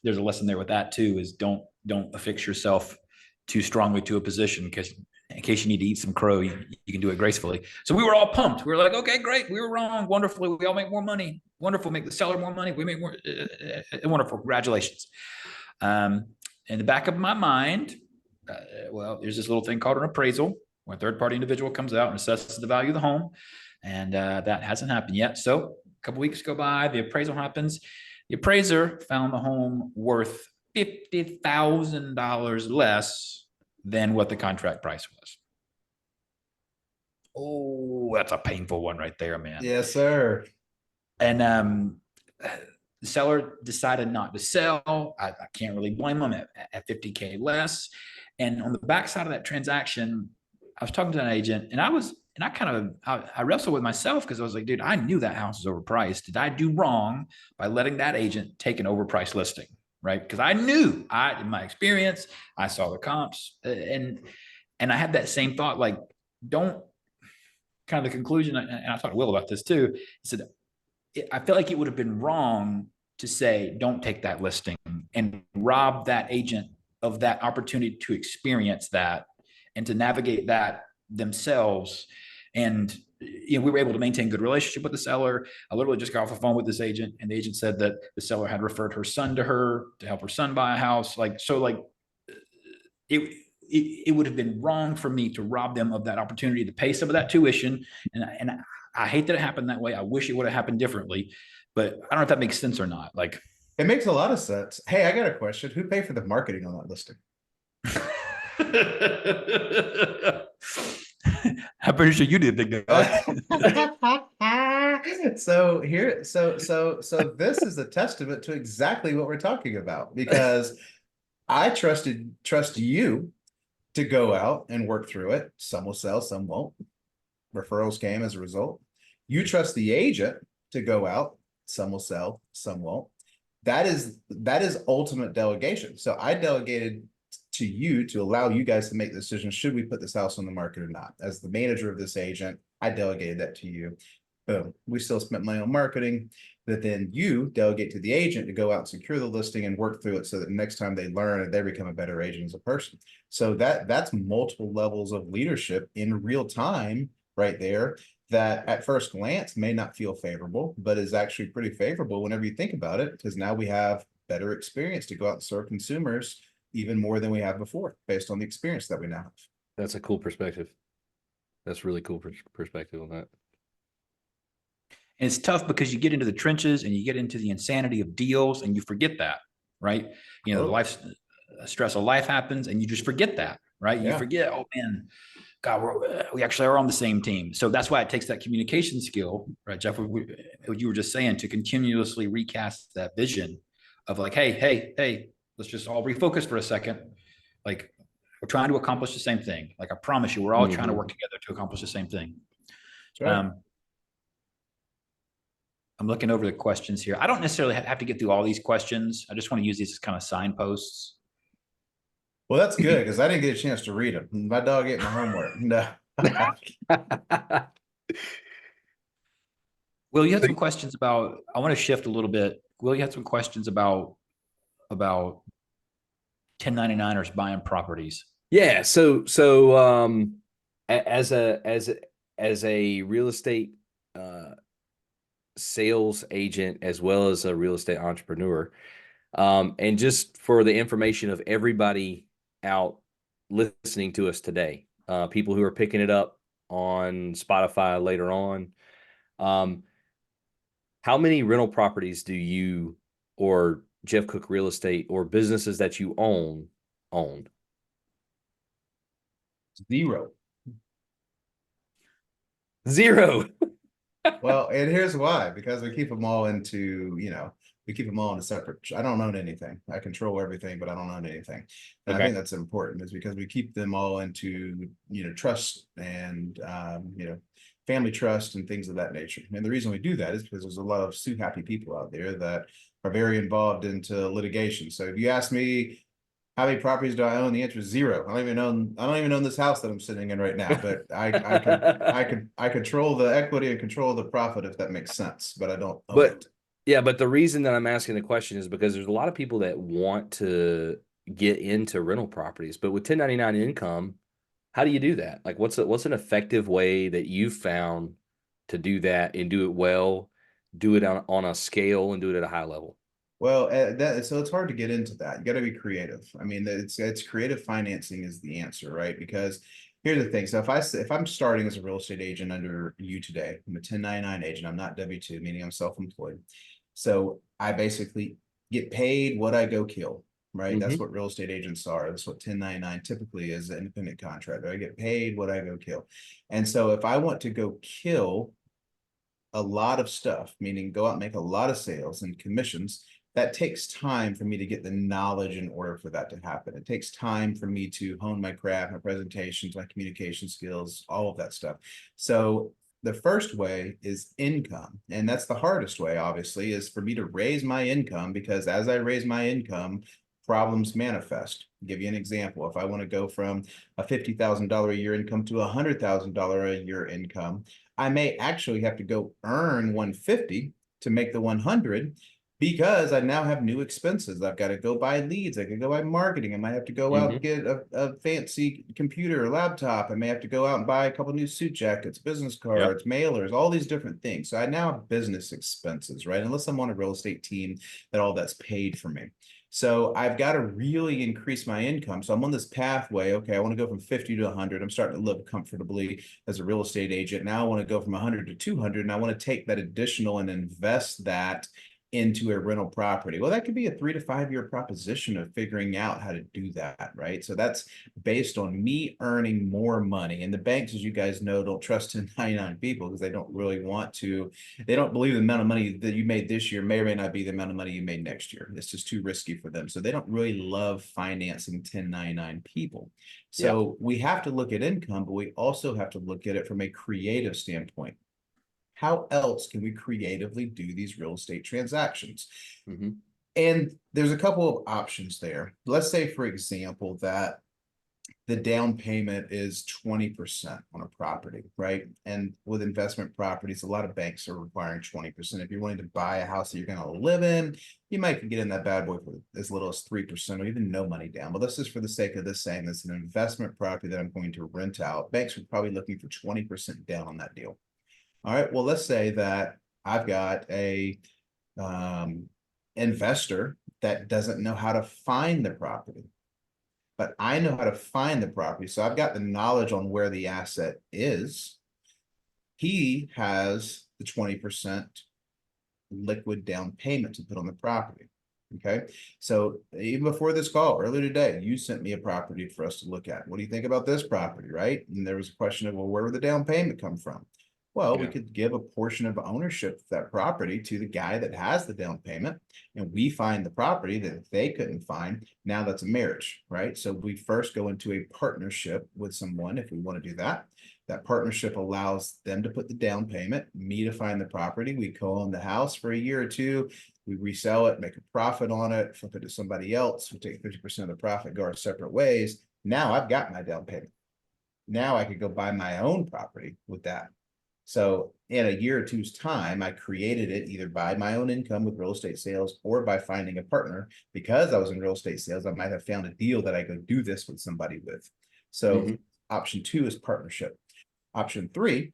there's a lesson there with that too, is don't affix yourself too strongly to a position, because in case you need to eat some crow, you can do it gracefully. So we were all pumped. We were like, okay, great. We were wrong. Wonderful. We all make more money. Wonderful. Make the seller more money. We make more. Wonderful. Congratulations. In the back of my mind, well, there's this little thing called an appraisal, where a third-party individual comes out and assesses the value of the home. And that hasn't happened yet. So a couple weeks go by, the appraisal happens. The appraiser found the home worth $50,000 less than what the contract price was. Oh, that's a painful one right there, man. Yes, sir. And the seller decided not to sell. I can't really blame them at $50K less. And on the backside of that transaction, I was talking to an agent, and I wrestled with myself, because I was like, dude, I knew that house was overpriced. Did I do wrong by letting that agent take an overpriced listing? Right? Because I knew, in my experience, I saw the comps, and I had that same thought, like, don't, kind of the conclusion, and I talked to Will about this too. He said, I feel like it would have been wrong to say, don't take that listing and rob that agent of that opportunity to experience that and to navigate that themselves. And we were able to maintain good relationship with the seller. I literally just got off the phone with this agent, and the agent said that the seller had referred her son to her to help her son buy a house. It would have been wrong for me to rob them of that opportunity to pay some of that tuition. And I hate that it happened that way. I wish it would have happened differently, but I don't know if that makes sense or not. Like, it makes a lot of sense. Hey, I got a question. Who paid for the marketing on that listing? I'm pretty sure you did, big guy. So this is a testament to exactly what we're talking about, because I trust you to go out and work through it. Some will sell, some won't. Referrals came as a result. You trust the agent to go out. Some will sell, some won't. that is ultimate delegation. So I delegated to you to allow you guys to make the decision, should we put this house on the market or not? As the manager of this agent, I delegated that to you. Boom. We still spent money on marketing, but then you delegate to the agent to go out and secure the listing and work through it so that next time they learn it, they become a better agent as a person. So that's multiple levels of leadership in real time right there, that at first glance may not feel favorable, but is actually pretty favorable whenever you think about it, because now we have better experience to go out and serve consumers even more than we have before, based on the experience that we now have. That's a cool perspective. That's really cool perspective on that. And it's tough because you get into the trenches and you get into the insanity of deals and you forget that, right? You know, the life stress of life happens and you just forget that, right? You forget, oh man, God, we actually are on the same team. So that's why it takes that communication skill, right, Jeff? What you were just saying, to continuously recast that vision of like, hey, let's just all refocus for a second. Like, we're trying to accomplish the same thing. Like, I promise you, we're all trying to work together to accomplish the same thing. Right. I'm looking over the questions here. I don't necessarily have to get through all these questions. I just want to use these as kind of signposts. Well, that's good because I didn't get a chance to read them. My dog ate my homework. No. Will, you had some questions about, I want to shift a little bit. Will, you had some questions about 1099ers buying properties. Yeah. So as a real estate sales agent, as well as a real estate entrepreneur, and just for the information of everybody out listening to us today, people who are picking it up on Spotify later on, how many rental properties do you, or Jeff Cook Real Estate, or businesses that you own? Zero. Well, and here's why, because we keep them all into, we keep them all in a separate, I don't own anything. I control everything, but I don't own anything. And I think that's important, is because we keep them all into, trust and, family trust and things of that nature. And the reason we do that is because there's a lot of sue happy people out there that are very involved into litigation. So if you ask me, how many properties do I own? The answer is zero. I don't even own this house that I'm sitting in right now, but I control the equity and control the profit, if that makes sense, but I don't own it. Yeah, but the reason that I'm asking the question is because there's a lot of people that want to get into rental properties, but with 1099 income, how do you do that? Like, what's an effective way that you've found to do that and do it well, do it on a scale and do it at a high level? Well, so it's hard to get into that. You got to be creative. I mean, it's creative financing is the answer, right? Because here's the thing. So if I'm starting as a real estate agent under you today, I'm a 1099 agent. I'm not W-2, meaning I'm self-employed. So I basically get paid what I go kill, right? That's what real estate agents are. That's what 1099 typically is, an independent contractor. I get paid what I go kill. And so if I want to go kill a lot of stuff, meaning go out and make a lot of sales and commissions, that takes time for me to get the knowledge in order for that to happen. It takes time for me to hone my craft, my presentations, my communication skills, all of that stuff. So the first way is income. And that's the hardest way, obviously, is for me to raise my income, because as I raise my income, problems manifest. I'll give you an example. If I want to go from a $50,000 a year income to a $100,000 a year income, I may actually have to go earn 150 to make the 100, because I now have new expenses. I've got to go buy leads. I could go buy marketing. I might have to go out and get a fancy computer or laptop. I may have to go out and buy a couple new suit jackets, business cards, mailers, all these different things. So I now have business expenses, right? Unless I'm on a real estate team, that all that's paid for me. So I've got to really increase my income. So I'm on this pathway. Okay, I want to go from 50 to 100. I'm starting to live comfortably as a real estate agent. Now I want to go from 100 to 200, and I want to take that additional and invest that into a rental property. Well, that could be a 3 to 5 year proposition of figuring out how to do that, right? So that's based on me earning more money. And the banks, as you guys know, don't trust 1099 people because they don't really want to, they don't believe the amount of money that you made this year may or may not be the amount of money you made next year. It's just too risky for them. So they don't really love financing 1099 people. So we have to look at income, but we also have to look at it from a creative standpoint. How else can we creatively do these real estate transactions? And there's a couple of options there. Let's say, for example, that the down payment is 20% on a property, right? And with investment properties, a lot of banks are requiring 20%. If you're wanting to buy a house that you're going to live in, you might get in that bad boy for as little as 3% or even no money down. But let's just, for the sake of this, saying it's an investment property that I'm going to rent out. Banks are probably looking for 20% down on that deal. All right, well, let's say that I've got a investor that doesn't know how to find the property, but I know how to find the property. So I've got the knowledge on where the asset is. He has the 20% liquid down payment to put on the property. Okay. So even before this call earlier today, you sent me a property for us to look at. What do you think about this property? Right. And there was a question of, well, where would the down payment come from? Well, we could give a portion of ownership of that property to the guy that has the down payment, and we find the property that they couldn't find. Now that's a marriage, right? So we first go into a partnership with someone if we want to do that. That partnership allows them to put the down payment, me to find the property. We co-own the house for a year or two. We resell it, make a profit on it, flip it to somebody else. We take 50% of the profit, go our separate ways. Now I've got my down payment. Now I could go buy my own property with that. So in a year or two's time, I created it either by my own income with real estate sales or by finding a partner. Because I was in real estate sales, I might have found a deal that I could do this with somebody with. So option 2 is partnership. Option 3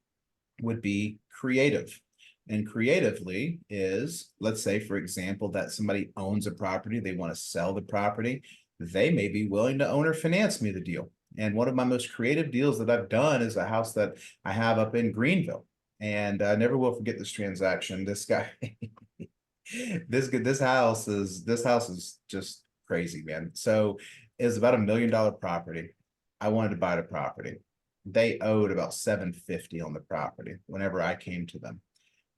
would be creative. And creatively is, let's say, for example, that somebody owns a property, they want to sell the property. They may be willing to own or finance me the deal. And one of my most creative deals that I've done is a house that I have up in Greenville. And I never will forget this transaction. This guy, this house is just crazy, man. So it's about $1 million property. I wanted to buy the property. They owed about $750 on the property whenever I came to them.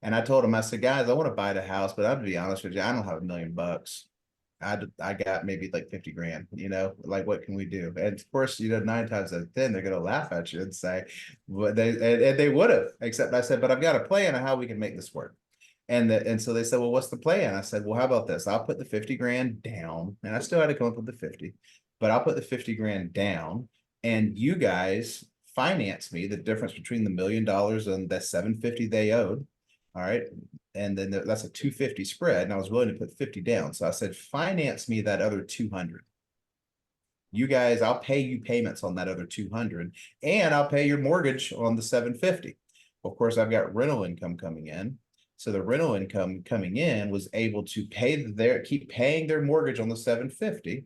And I told them, I said, guys, I want to buy the house, but I'll be honest with you, I don't have $1 million. I got maybe like 50 grand, like what can we do? And of course, 9 times out of 10, they're going to laugh at you and say, but they would have, except I said, but I've got a plan on how we can make this work. And so they said, well, what's the plan? I said, well, how about this? I'll put the 50 grand down, and I still had to come up with the 50, but I'll put the 50 grand down, and you guys finance me the difference between the $1 million and the 750 they owed. All right. And then that's a 250 spread. And I was willing to put 50 down. So I said, finance me that other 200. You guys, I'll pay you payments on that other 200, and I'll pay your mortgage on the 750. Of course, I've got rental income coming in. So the rental income coming in was able to keep paying their mortgage on the 750,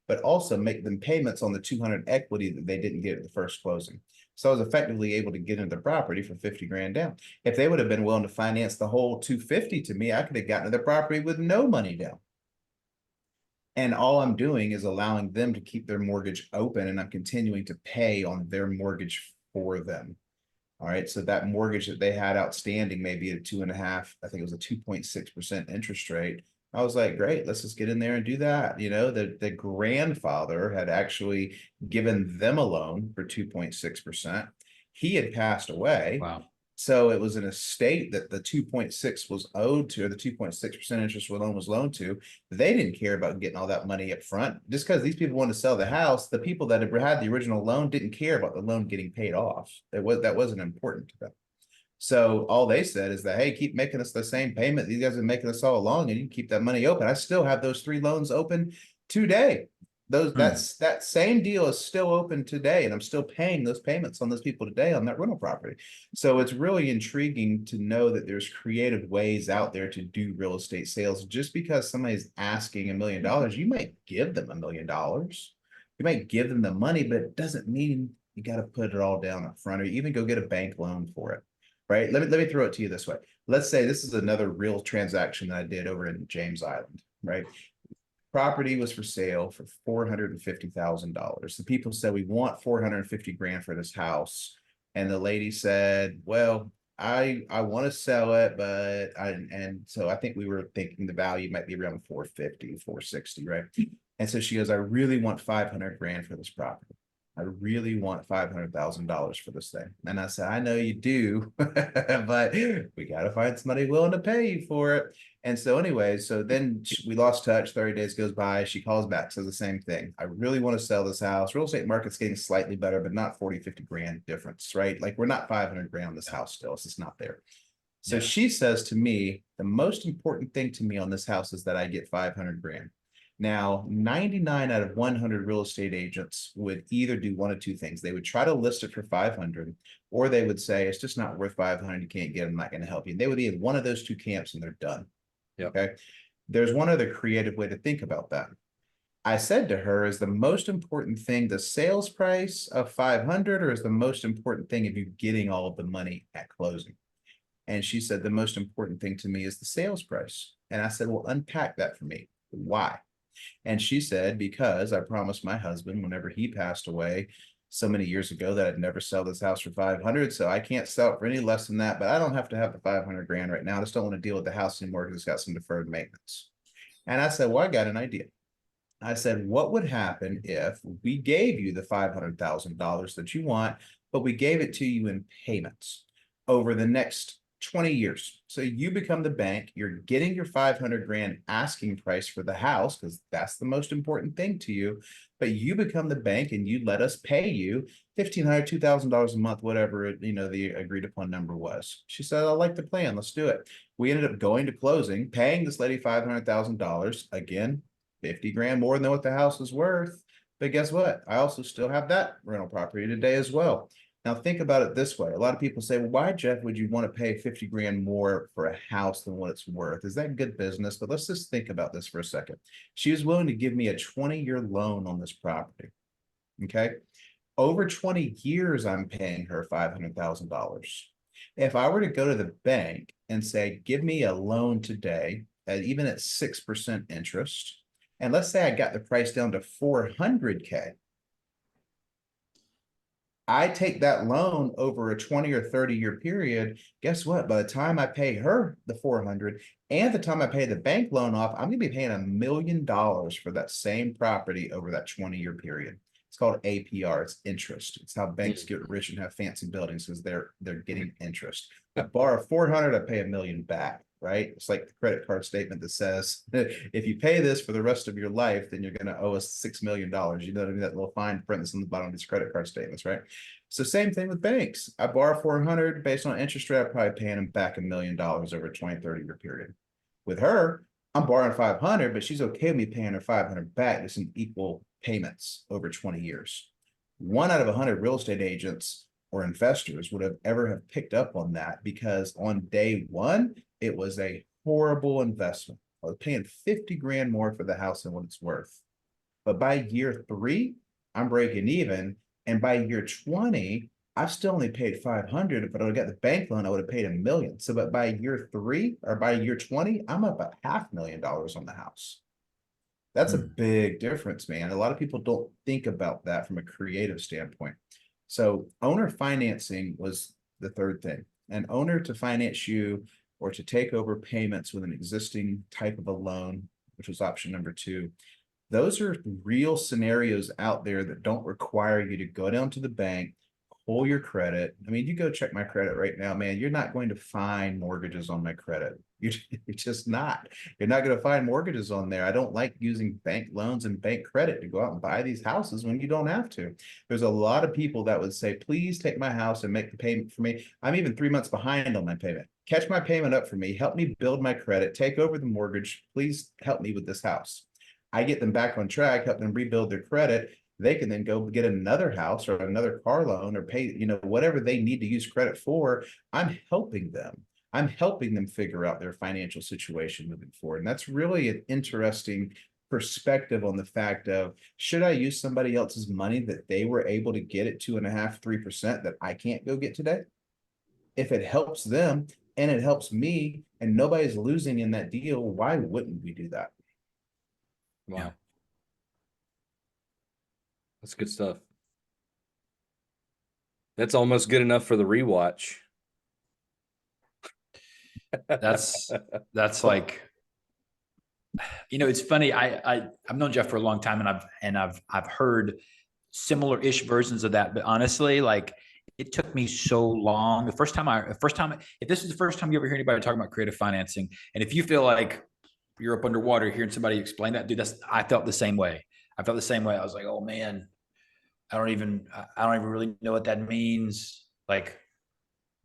but also make them payments on the 200 equity that they didn't get at the first closing. So I was effectively able to get into the property for 50 grand down. If they would have been willing to finance the whole 250 to me, I could have gotten to the property with no money down. And all I'm doing is allowing them to keep their mortgage open, and I'm continuing to pay on their mortgage for them. All right. So that mortgage that they had outstanding, maybe a 2.5, I think it was a 2.6% interest rate. I was like, great, let's just get in there and do that. The grandfather had actually given them a loan for 2.6%. He had passed away. Wow. So it was an estate that the 2.6 was owed to, or the 2.6% interest loan was loaned to. They didn't care about getting all that money up front. Just because these people wanted to sell the house, the people that had the original loan didn't care about the loan getting paid off. That wasn't important to them. So all they said is that, hey, keep making us the same payment these guys have been making us all along, and you can keep that money open. I still have those 3 loans open today. That same deal is still open today, and I'm still paying those payments on those people today on that rental property. So it's really intriguing to know that there's creative ways out there to do real estate sales. Just because somebody's asking $1 million, you might give them $1 million. You might give them the money, but it doesn't mean you got to put it all down up front, or even go get a bank loan for it. Right? Let me throw it to you this way. Let's say this is another real transaction that I did over in James Island, right? Property was for sale for $450,000. The people said, we want 450 grand for this house. And the lady said, well, I want to sell it, but so I think we were thinking the value might be around 450, 460, right? And so she goes, I really want 500 grand for this property. I really want $500,000 for this thing. And I said, I know you do, but we got to find somebody willing to pay you for it. And so anyway, so then we lost touch, 30 days goes by. She calls back, says the same thing. I really want to sell this house. Real estate market's getting slightly better, but not 40, 50 grand difference, right? Like we're not 500 grand on this house still. It's just not there. So she says to me, the most important thing to me on this house is that I get 500 grand. Now, 99 out of 100 real estate agents would either do one of two things. They would try to list it for 500, or they would say, it's just not worth 500. You can't get it. I'm not going to help you. And they would be in one of those two camps and they're done. Yep. Okay. There's one other creative way to think about that. I said to her, is the most important thing the sales price of 500, or is the most important thing of you getting all of the money at closing? And she said, the most important thing to me is the sales price. And I said, well, unpack that for me. Why? And she said, because I promised my husband whenever he passed away so many years ago that I'd never sell this house for 500. So I can't sell it for any less than that, but I don't have to have the 500 grand right now. I just don't want to deal with the house anymore because it's got some deferred maintenance. And I said, well, I got an idea. I said, what would happen if we gave you the $500,000 that you want, but we gave it to you in payments over the next 20 years. So you become the bank, you're getting your 500 grand asking price for the house because that's the most important thing to you. But you become the bank and you let us pay you $1,500, $2,000 a month, whatever, the agreed upon number was. She said, I like the plan. Let's do it. We ended up going to closing, paying this lady $500,000 again, 50 grand more than what the house is worth. But guess what? I also still have that rental property today as well. Now think about it this way. A lot of people say, well, why, Jeff, would you want to pay 50 grand more for a house than what it's worth? Is that good business? But let's just think about this for a second. She was willing to give me a 20-year loan on this property. Okay. Over 20 years, I'm paying her $500,000. If I were to go to the bank and say, give me a loan today, even at 6% interest, and let's say I got the price down to 400K, I take that loan over a 20 or 30-year period. Guess what? By the time I pay her the 400 and the time I pay the bank loan off, I'm going to be paying $1 million for that same property over that 20-year period. It's called APR. It's interest. It's how banks get rich and have fancy buildings because they're getting interest. I borrow 400, I pay $1 million back. Right? It's like the credit card statement that says, if you pay this for the rest of your life, then you're going to owe us $6 million. You know what I mean? That little fine print that's on the bottom of these credit card statements, right? So same thing with banks. I borrow 400 based on interest rate, I'm probably paying them back $1 million over a 20, 30-year period. With her, I'm borrowing 500, but she's okay with me paying her 500 back just in equal payments over 20 years. 1 out of 100 real estate agents or investors would have ever have picked up on that because on day one, it was a horrible investment. I was paying 50 grand more for the house than what it's worth. But by year 3, I'm breaking even. And by year 20, I've still only paid 500. If I would have got the bank loan, I would have paid $1 million. So, but by year 3 or by year 20, I'm up at $500,000 on the house. That's a big difference, man. A lot of people don't think about that from a creative standpoint. So owner financing was the third thing. An owner to finance you or to take over payments with an existing type of a loan, which was option number 2. Those are real scenarios out there that don't require you to go down to the bank, pull your credit. I mean, you go check my credit right now, man, you're not going to find mortgages on my credit. You're just not. You're not going to find mortgages on there. I don't like using bank loans and bank credit to go out and buy these houses when you don't have to. There's a lot of people that would say, please take my house and make the payment for me. I'm even 3 months behind on my payment. Catch my payment up for me. Help me build my credit. Take over the mortgage. Please help me with this house. I get them back on track, help them rebuild their credit. They can then go get another house or another car loan or pay, whatever they need to use credit for. I'm helping them. I'm helping them figure out their financial situation moving forward. And that's really an interesting perspective on the fact of, should I use somebody else's money that they were able to get at 2.5%, 3% that I can't go get today? If it helps them and it helps me and nobody's losing in that deal, why wouldn't we do that? Wow. Yeah. That's good stuff. That's almost good enough for the rewatch. That's like, it's funny. I've known Jeff for a long time, and I've heard similar-ish versions of that. But honestly, like it took me so long. The first time, if this is the first time you ever hear anybody talking about creative financing, and if you feel like you're up underwater hearing somebody explain that, dude, I felt the same way. I felt the same way. I was like, oh man, I don't even really know what that means. Like,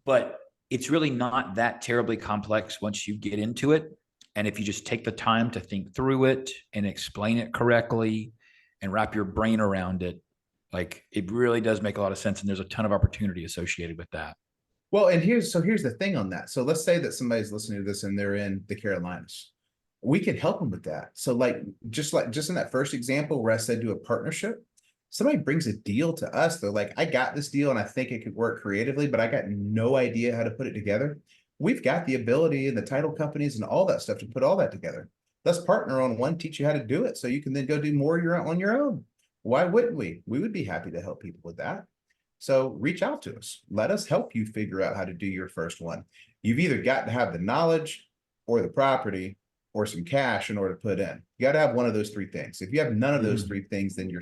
but it's really not that terribly complex once you get into it. And if you just take the time to think through it and explain it correctly and wrap your brain around it, like it really does make a lot of sense. And there's a ton of opportunity associated with that. Well, and here's the thing on that. So let's say that somebody's listening to this and they're in the Carolinas. We can help them with that. So like just in that first example where I said do a partnership, somebody brings a deal to us. They're like, I got this deal and I think it could work creatively, but I got no idea how to put it together. We've got the ability and the title companies and all that stuff to put all that together. Let's partner on one, teach you how to do it so you can then go do more on your own. Why wouldn't we? We would be happy to help people with that. So reach out to us. Let us help you figure out how to do your first one. You've either got to have the knowledge or the property or some cash in order to put in. You got to have one of those three things. If you have none of those three things, then you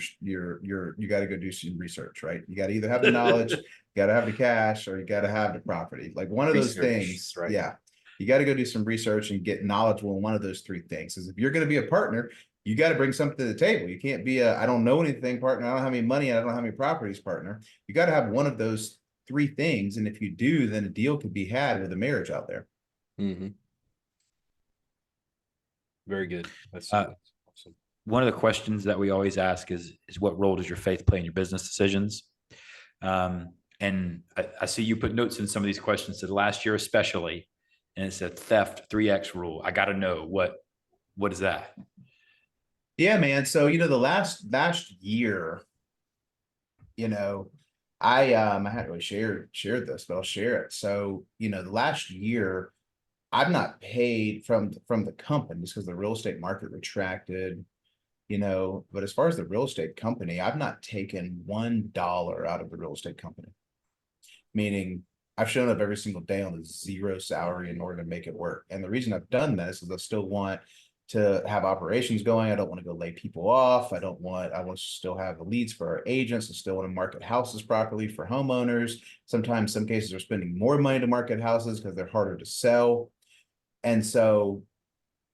got to go do some research, right? You got to either have the knowledge, you got to have the cash, or you got to have the property. Like one of those things, right? Yeah. You got to go do some research and get knowledgeable in one of those three things. Because if you're going to be a partner, you got to bring something to the table. You can't be I don't know anything partner. I don't have any money. I don't have any properties partner. You got to have one of those three things. And if you do, then a deal could be had with a marriage out there. Mm-hmm. Very good. That's awesome. One of the questions that we always ask is what role does your faith play in your business decisions? And I see you put notes in some of these questions. So the last year especially, and it said theft 3X rule. I got to know what is that? Yeah, man. So, the last year, I hadn't really shared this, but I'll share it. So, the last year, I've not paid from the companies because the real estate market retracted, but as far as the real estate company, I've not taken $1 out of the real estate company. Meaning I've shown up every single day on a zero salary in order to make it work. And the reason I've done this is I still want to have operations going. I don't want to go lay people off. I want to still have the leads for our agents. I still want to market houses properly for homeowners. Sometimes, some cases, are spending more money to market houses because they're harder to sell. And so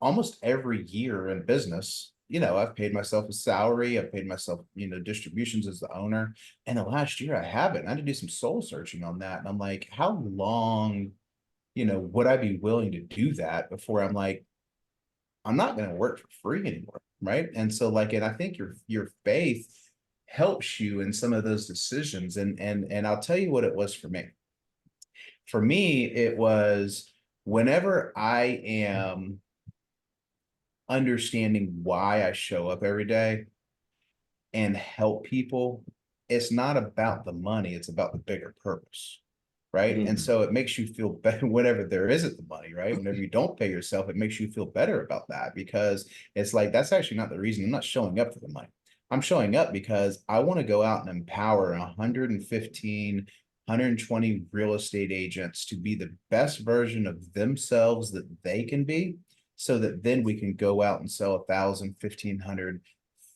almost every year in business, I've paid myself a salary. I've paid myself, distributions as the owner. And the last year I haven't. I had to do some soul searching on that. And I'm like, how long, would I be willing to do that before I'm like, I'm not going to work for free anymore. Right. And so and I think your faith helps you in some of those decisions. And I'll tell you what it was for me. For me, it was whenever I am understanding why I show up every day and help people, it's not about the money, it's about the bigger purpose. Right. And so it makes you feel better whenever there isn't the money, right? Whenever you don't pay yourself, it makes you feel better about that because it's like, that's actually not the reason. I'm not showing up for the money. I'm showing up because I want to go out and empower 115, 120 real estate agents to be the best version of themselves that they can be, so that then we can go out and sell 1,000, 1,500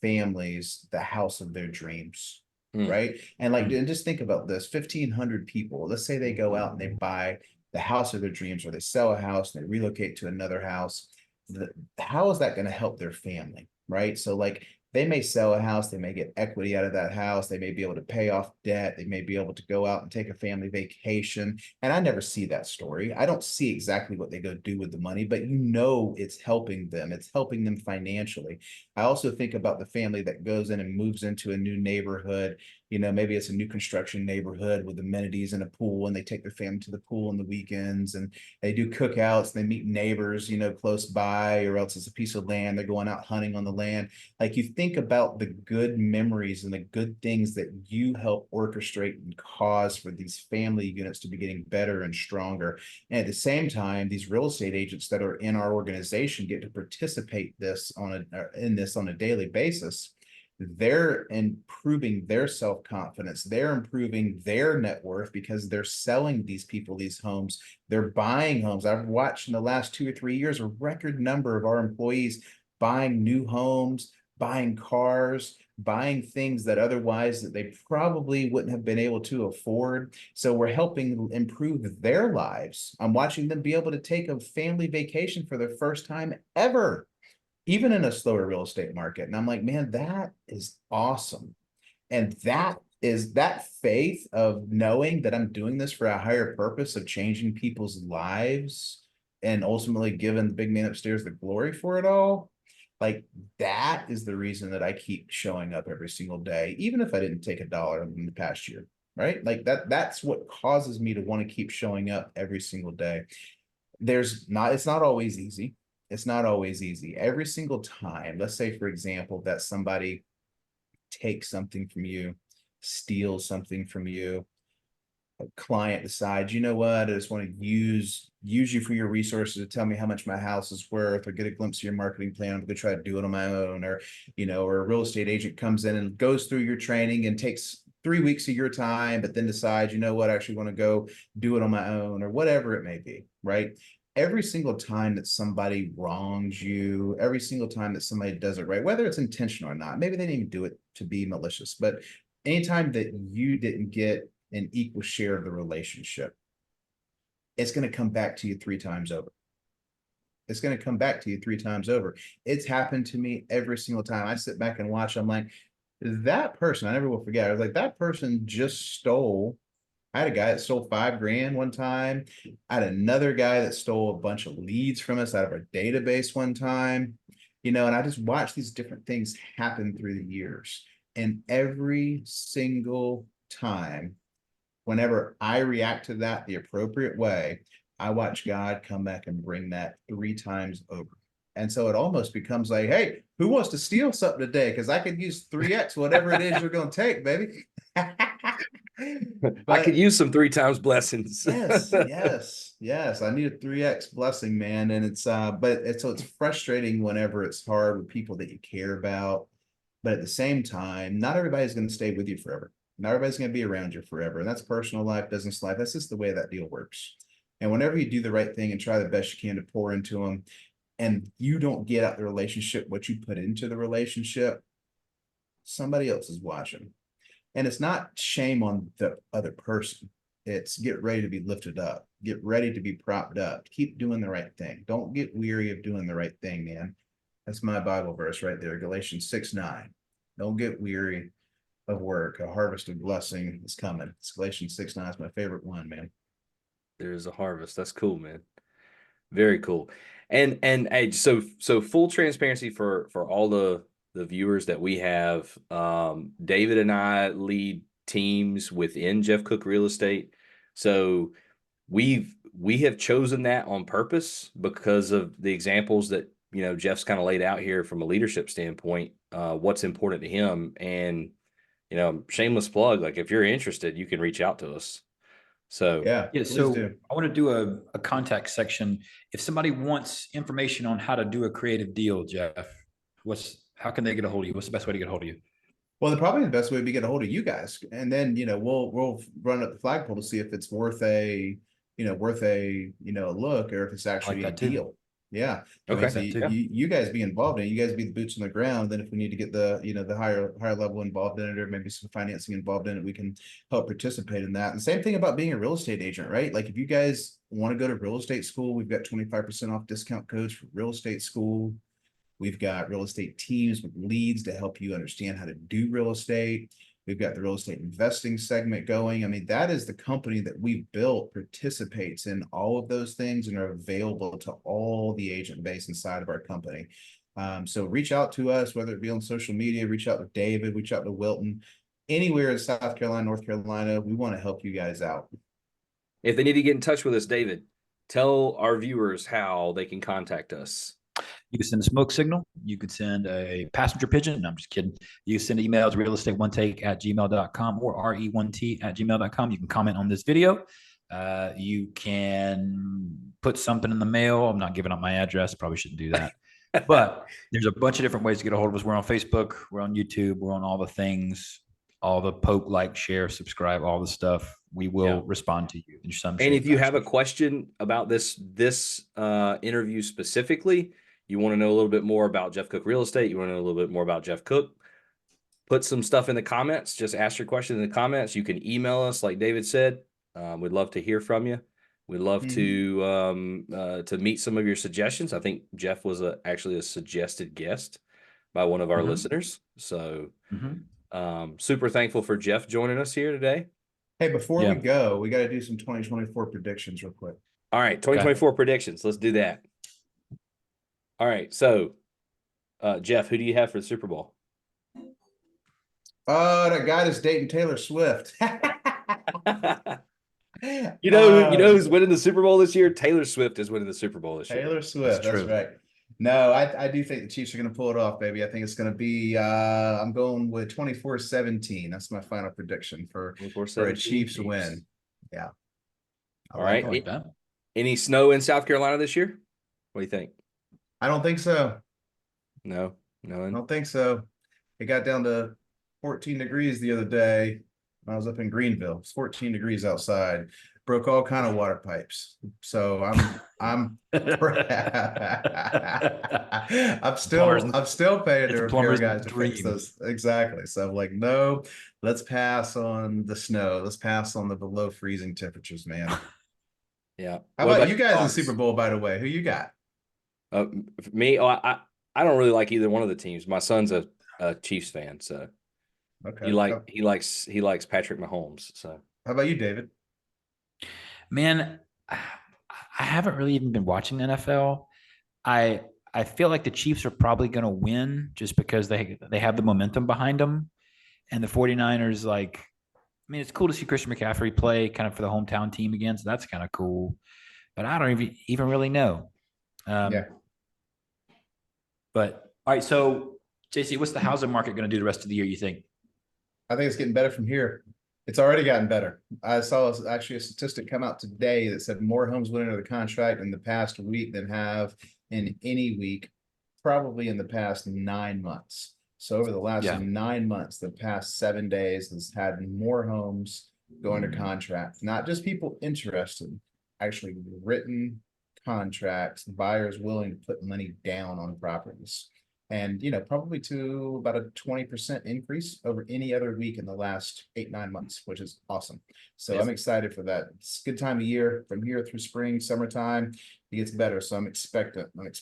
families the house of their dreams. Right. And and just think about this, 1,500 people, let's say they go out and they buy the house of their dreams, or they sell a house and they relocate to another house. How is that going to help their family? Right. So they may sell a house, they may get equity out of that house, they may be able to pay off debt, they may be able to go out and take a family vacation. And I never see that story. I don't see exactly what they go do with the money, but it's helping them. It's helping them financially. I also think about the family that goes in and moves into a new neighborhood. Maybe it's a new construction neighborhood with amenities and a pool, and they take their family to the pool on the weekends and they do cookouts, they meet neighbors, close by, or else it's a piece of land, they're going out hunting on the land. You think about the good memories and the good things that you help orchestrate and cause for these family units to be getting better and stronger. And at the same time, these real estate agents that are in our organization get to participate in this on a daily basis. They're improving their self-confidence. They're improving their net worth because they're selling these people these homes. They're buying homes. I've watched in the last 2 or 3 years a record number of our employees buying new homes, buying cars, buying things that otherwise that they probably wouldn't have been able to afford. So we're helping improve their lives. I'm watching them be able to take a family vacation for their first time ever, even in a slower real estate market. And I'm like, man, that is awesome. And that is that faith of knowing that I'm doing this for a higher purpose of changing people's lives and ultimately giving the big man upstairs the glory for it all. Like that is the reason that I keep showing up every single day, even if I didn't take $1 in the past year, right? Like that's what causes me to want to keep showing up every single day. It's not always easy. It's not always easy. Every single time, let's say, for example, that somebody takes something from you, steals something from you, a client decides, you know what, I just want to use you for your resources to tell me how much my house is worth, or get a glimpse of your marketing plan. I'm going to try to do it on my own. Or, or a real estate agent comes in and goes through your training and takes 3 weeks of your time, but then decides, you know what, I actually want to go do it on my own, or whatever it may be, right? Every single time that somebody wrongs you, every single time that somebody does it right, whether it's intentional or not, maybe they didn't even do it to be malicious, but anytime that you didn't get an equal share of the relationship, it's going to come back to you 3 times over. It's going to come back to you 3 times over. It's happened to me every single time. I sit back and watch. I'm like, that person, I never will forget. I was like, that person just stole. I had a guy that stole $5,000 one time. I had another guy that stole a bunch of leads from us out of our database one time. And I just watched these different things happen through the years. And every single time, whenever I react to that the appropriate way, I watch God come back and bring that 3 times over. And so it almost becomes like, hey, who wants to steal something today? Because I could use 3x, whatever it is you're going to take, baby. I could use some 3 times blessings. yes. I need a 3x blessing, man. And it's frustrating whenever it's hard with people that you care about. But at the same time, not everybody's going to stay with you forever. Not everybody's going to be around you forever. And that's personal life, business life. That's just the way that deal works. And whenever you do the right thing and try the best you can to pour into them, and you don't get out the relationship what you put into the relationship, somebody else is watching. And it's not shame on the other person. It's get ready to be lifted up. Get ready to be propped up. Keep doing the right thing. Don't get weary of doing the right thing, man. That's my Bible verse right there, Galatians 6:9. Don't get weary of work. A harvest of blessing is coming. It's Galatians 6:9 is my favorite one, man. There's a harvest. That's cool, man. Very cool. And hey, so full transparency for all the viewers that we have. David and I lead teams within Jeff Cook Real Estate. So we have chosen that on purpose because of the examples that Jeff's kind of laid out here from a leadership standpoint, what's important to him. And shameless plug, like if you're interested, you can reach out to us. So yeah, so do. I want to do a contact section. If somebody wants information on how to do a creative deal, Jeff, how can they get a hold of you? What's the best way to get a hold of you? Well, probably the best way would be get a hold of you guys, and then we'll run up the flagpole to see if it's worth a look, or if it's actually a deal. Yeah. Okay. So you guys be involved in it. You guys be the boots on the ground. Then if we need to get the higher level involved in it, or maybe some financing involved in it, we can help participate in that. And same thing about being a real estate agent, right? Like if you guys want to go to real estate school, we've got 25% off discount codes for real estate school. We've got real estate teams with leads to help you understand how to do real estate. We've got the real estate investing segment going. I mean, that is the company that we've built, participates in all of those things and are available to all the agent base inside of our company. So reach out to us, whether it be on social media, reach out to David, reach out to Wilton, anywhere in South Carolina, North Carolina. We want to help you guys out. If they need to get in touch with us, David, tell our viewers how they can contact us. You can send a smoke signal. You can send a passenger pigeon. No, I'm just kidding. You can send an email to realestate1take@gmail.com or RE1T@gmail.com. You can comment on this video. You can put something in the mail. I'm not giving up my address. Probably shouldn't do that. But there's a bunch of different ways to get a hold of us. We're on Facebook. We're on YouTube. We're on all the things, all the poke, like, share, subscribe, all the stuff. We will respond to you in some shape. And if you have a question about this interview specifically, you want to know a little bit more about Jeff Cook Real Estate, you want to know a little bit more about Jeff Cook, put some stuff in the comments. Just ask your question in the comments. You can email us, like David said. We'd love to hear from you. We'd love to meet some of your suggestions. I think Jeff was actually a suggested guest by one of our listeners. So super thankful for Jeff joining us here today. Hey, before we go, we got to do some 2024 predictions real quick. All right, 2024 predictions. Let's do that. All right, so Jeff, who do you have for the Super Bowl? That guy that's dating Taylor Swift. You know who's winning the Super Bowl this year? Taylor Swift is winning the Super Bowl this year. Taylor Swift, that's right. No, I do think the Chiefs are going to pull it off, baby. I think it's going to be, I'm going with 24-17. That's my final prediction for a Chiefs win. Yeah. All right. Any snow in South Carolina this year? What do you think? I don't think so. No. I don't think so. It got down to 14 degrees the other day when I was up in Greenville. It's 14 degrees outside. Broke all kind of water pipes. So I'm still paying the repair guys to fix those. Exactly. So I'm like, no, let's pass on the snow. Let's pass on the below freezing temperatures, man. Yeah. How about you guys in the Super Bowl, by the way? Who you got? Me? I don't really like either one of the teams. My son's a Chiefs fan, so okay. He likes Patrick Mahomes. So how about you, David? Man, I haven't really even been watching the NFL. I feel like the Chiefs are probably going to win just because they have the momentum behind them. And the 49ers, like, I mean, it's cool to see Christian McCaffrey play kind of for the hometown team again. So that's kind of cool. But I don't even really know. Yeah. But all right. So, JC, what's the housing market going to do the rest of the year, you think? I think it's getting better from here. It's already gotten better. I saw actually a statistic come out today that said more homes went into the contract in the past week than have in any week, probably in the past 9 months. So over the last 9 months, the past 7 days has had more homes go under contract, not just people interested, actually written contracts, buyers willing to put money down on properties. And, probably to about a 20% increase over any other week in the last 8-9 months, which is awesome. So I'm excited for that. It's a good time of year from here through spring, summertime. It gets better. So I'm expectant that it's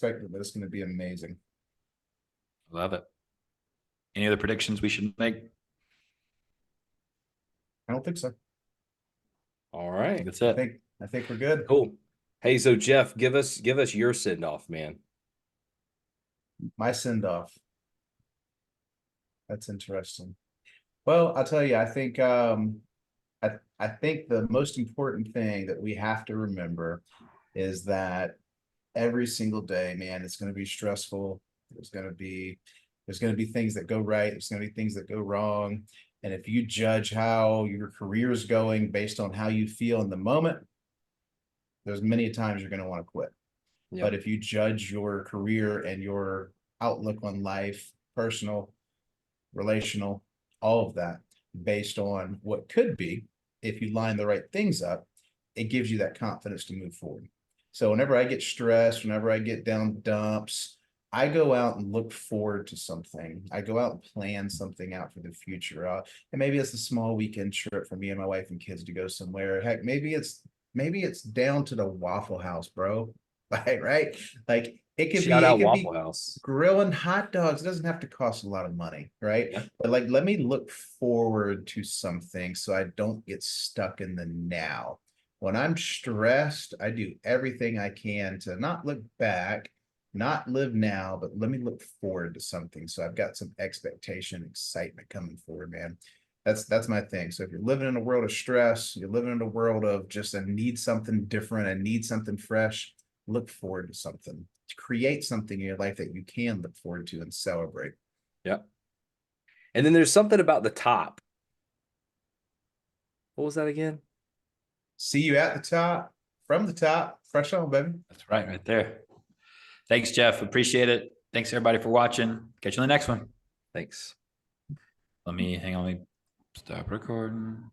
going to be amazing. Love it. Any other predictions we should make? I don't think so. All right. That's it. I think we're good. Cool. Hey, so Jeff, give us your send off, man. My send off. That's interesting. Well, I'll tell you, I think I think the most important thing that we have to remember is that every single day, man, it's going to be stressful. There's going to be things that go right. There's going to be things that go wrong. And if you judge how your career is going based on how you feel in the moment, there's many times you're going to want to quit. Yep. But if you judge your career and your outlook on life, personal, relational, all of that based on what could be, if you line the right things up, it gives you that confidence to move forward. So whenever I get stressed, whenever I get down dumps, I go out and look forward to something. I go out and plan something out for the future. And maybe it's a small weekend trip for me and my wife and kids to go somewhere. Heck, maybe it's down to the Waffle House, bro. Right? Like it could Shout out be Waffle House. Grilling hot dogs. It doesn't have to cost a lot of money, right? Yeah. But like, let me look forward to something so I don't get stuck in the now. When I'm stressed, I do everything I can to not look back, not live now, but let me look forward to something. So I've got some expectation, excitement coming forward, man. That's my thing. So if you're living in a world of stress, you're living in a world of just I need something different, I need something fresh, look forward to something. To create something in your life that you can look forward to and celebrate. Yep. And then there's something about the top. What was that again? See you at the top, from the top, fresh on, baby. That's right there. Thanks, Jeff. Appreciate it. Thanks, everybody, for watching. Catch you on the next one. Thanks. Let me stop recording.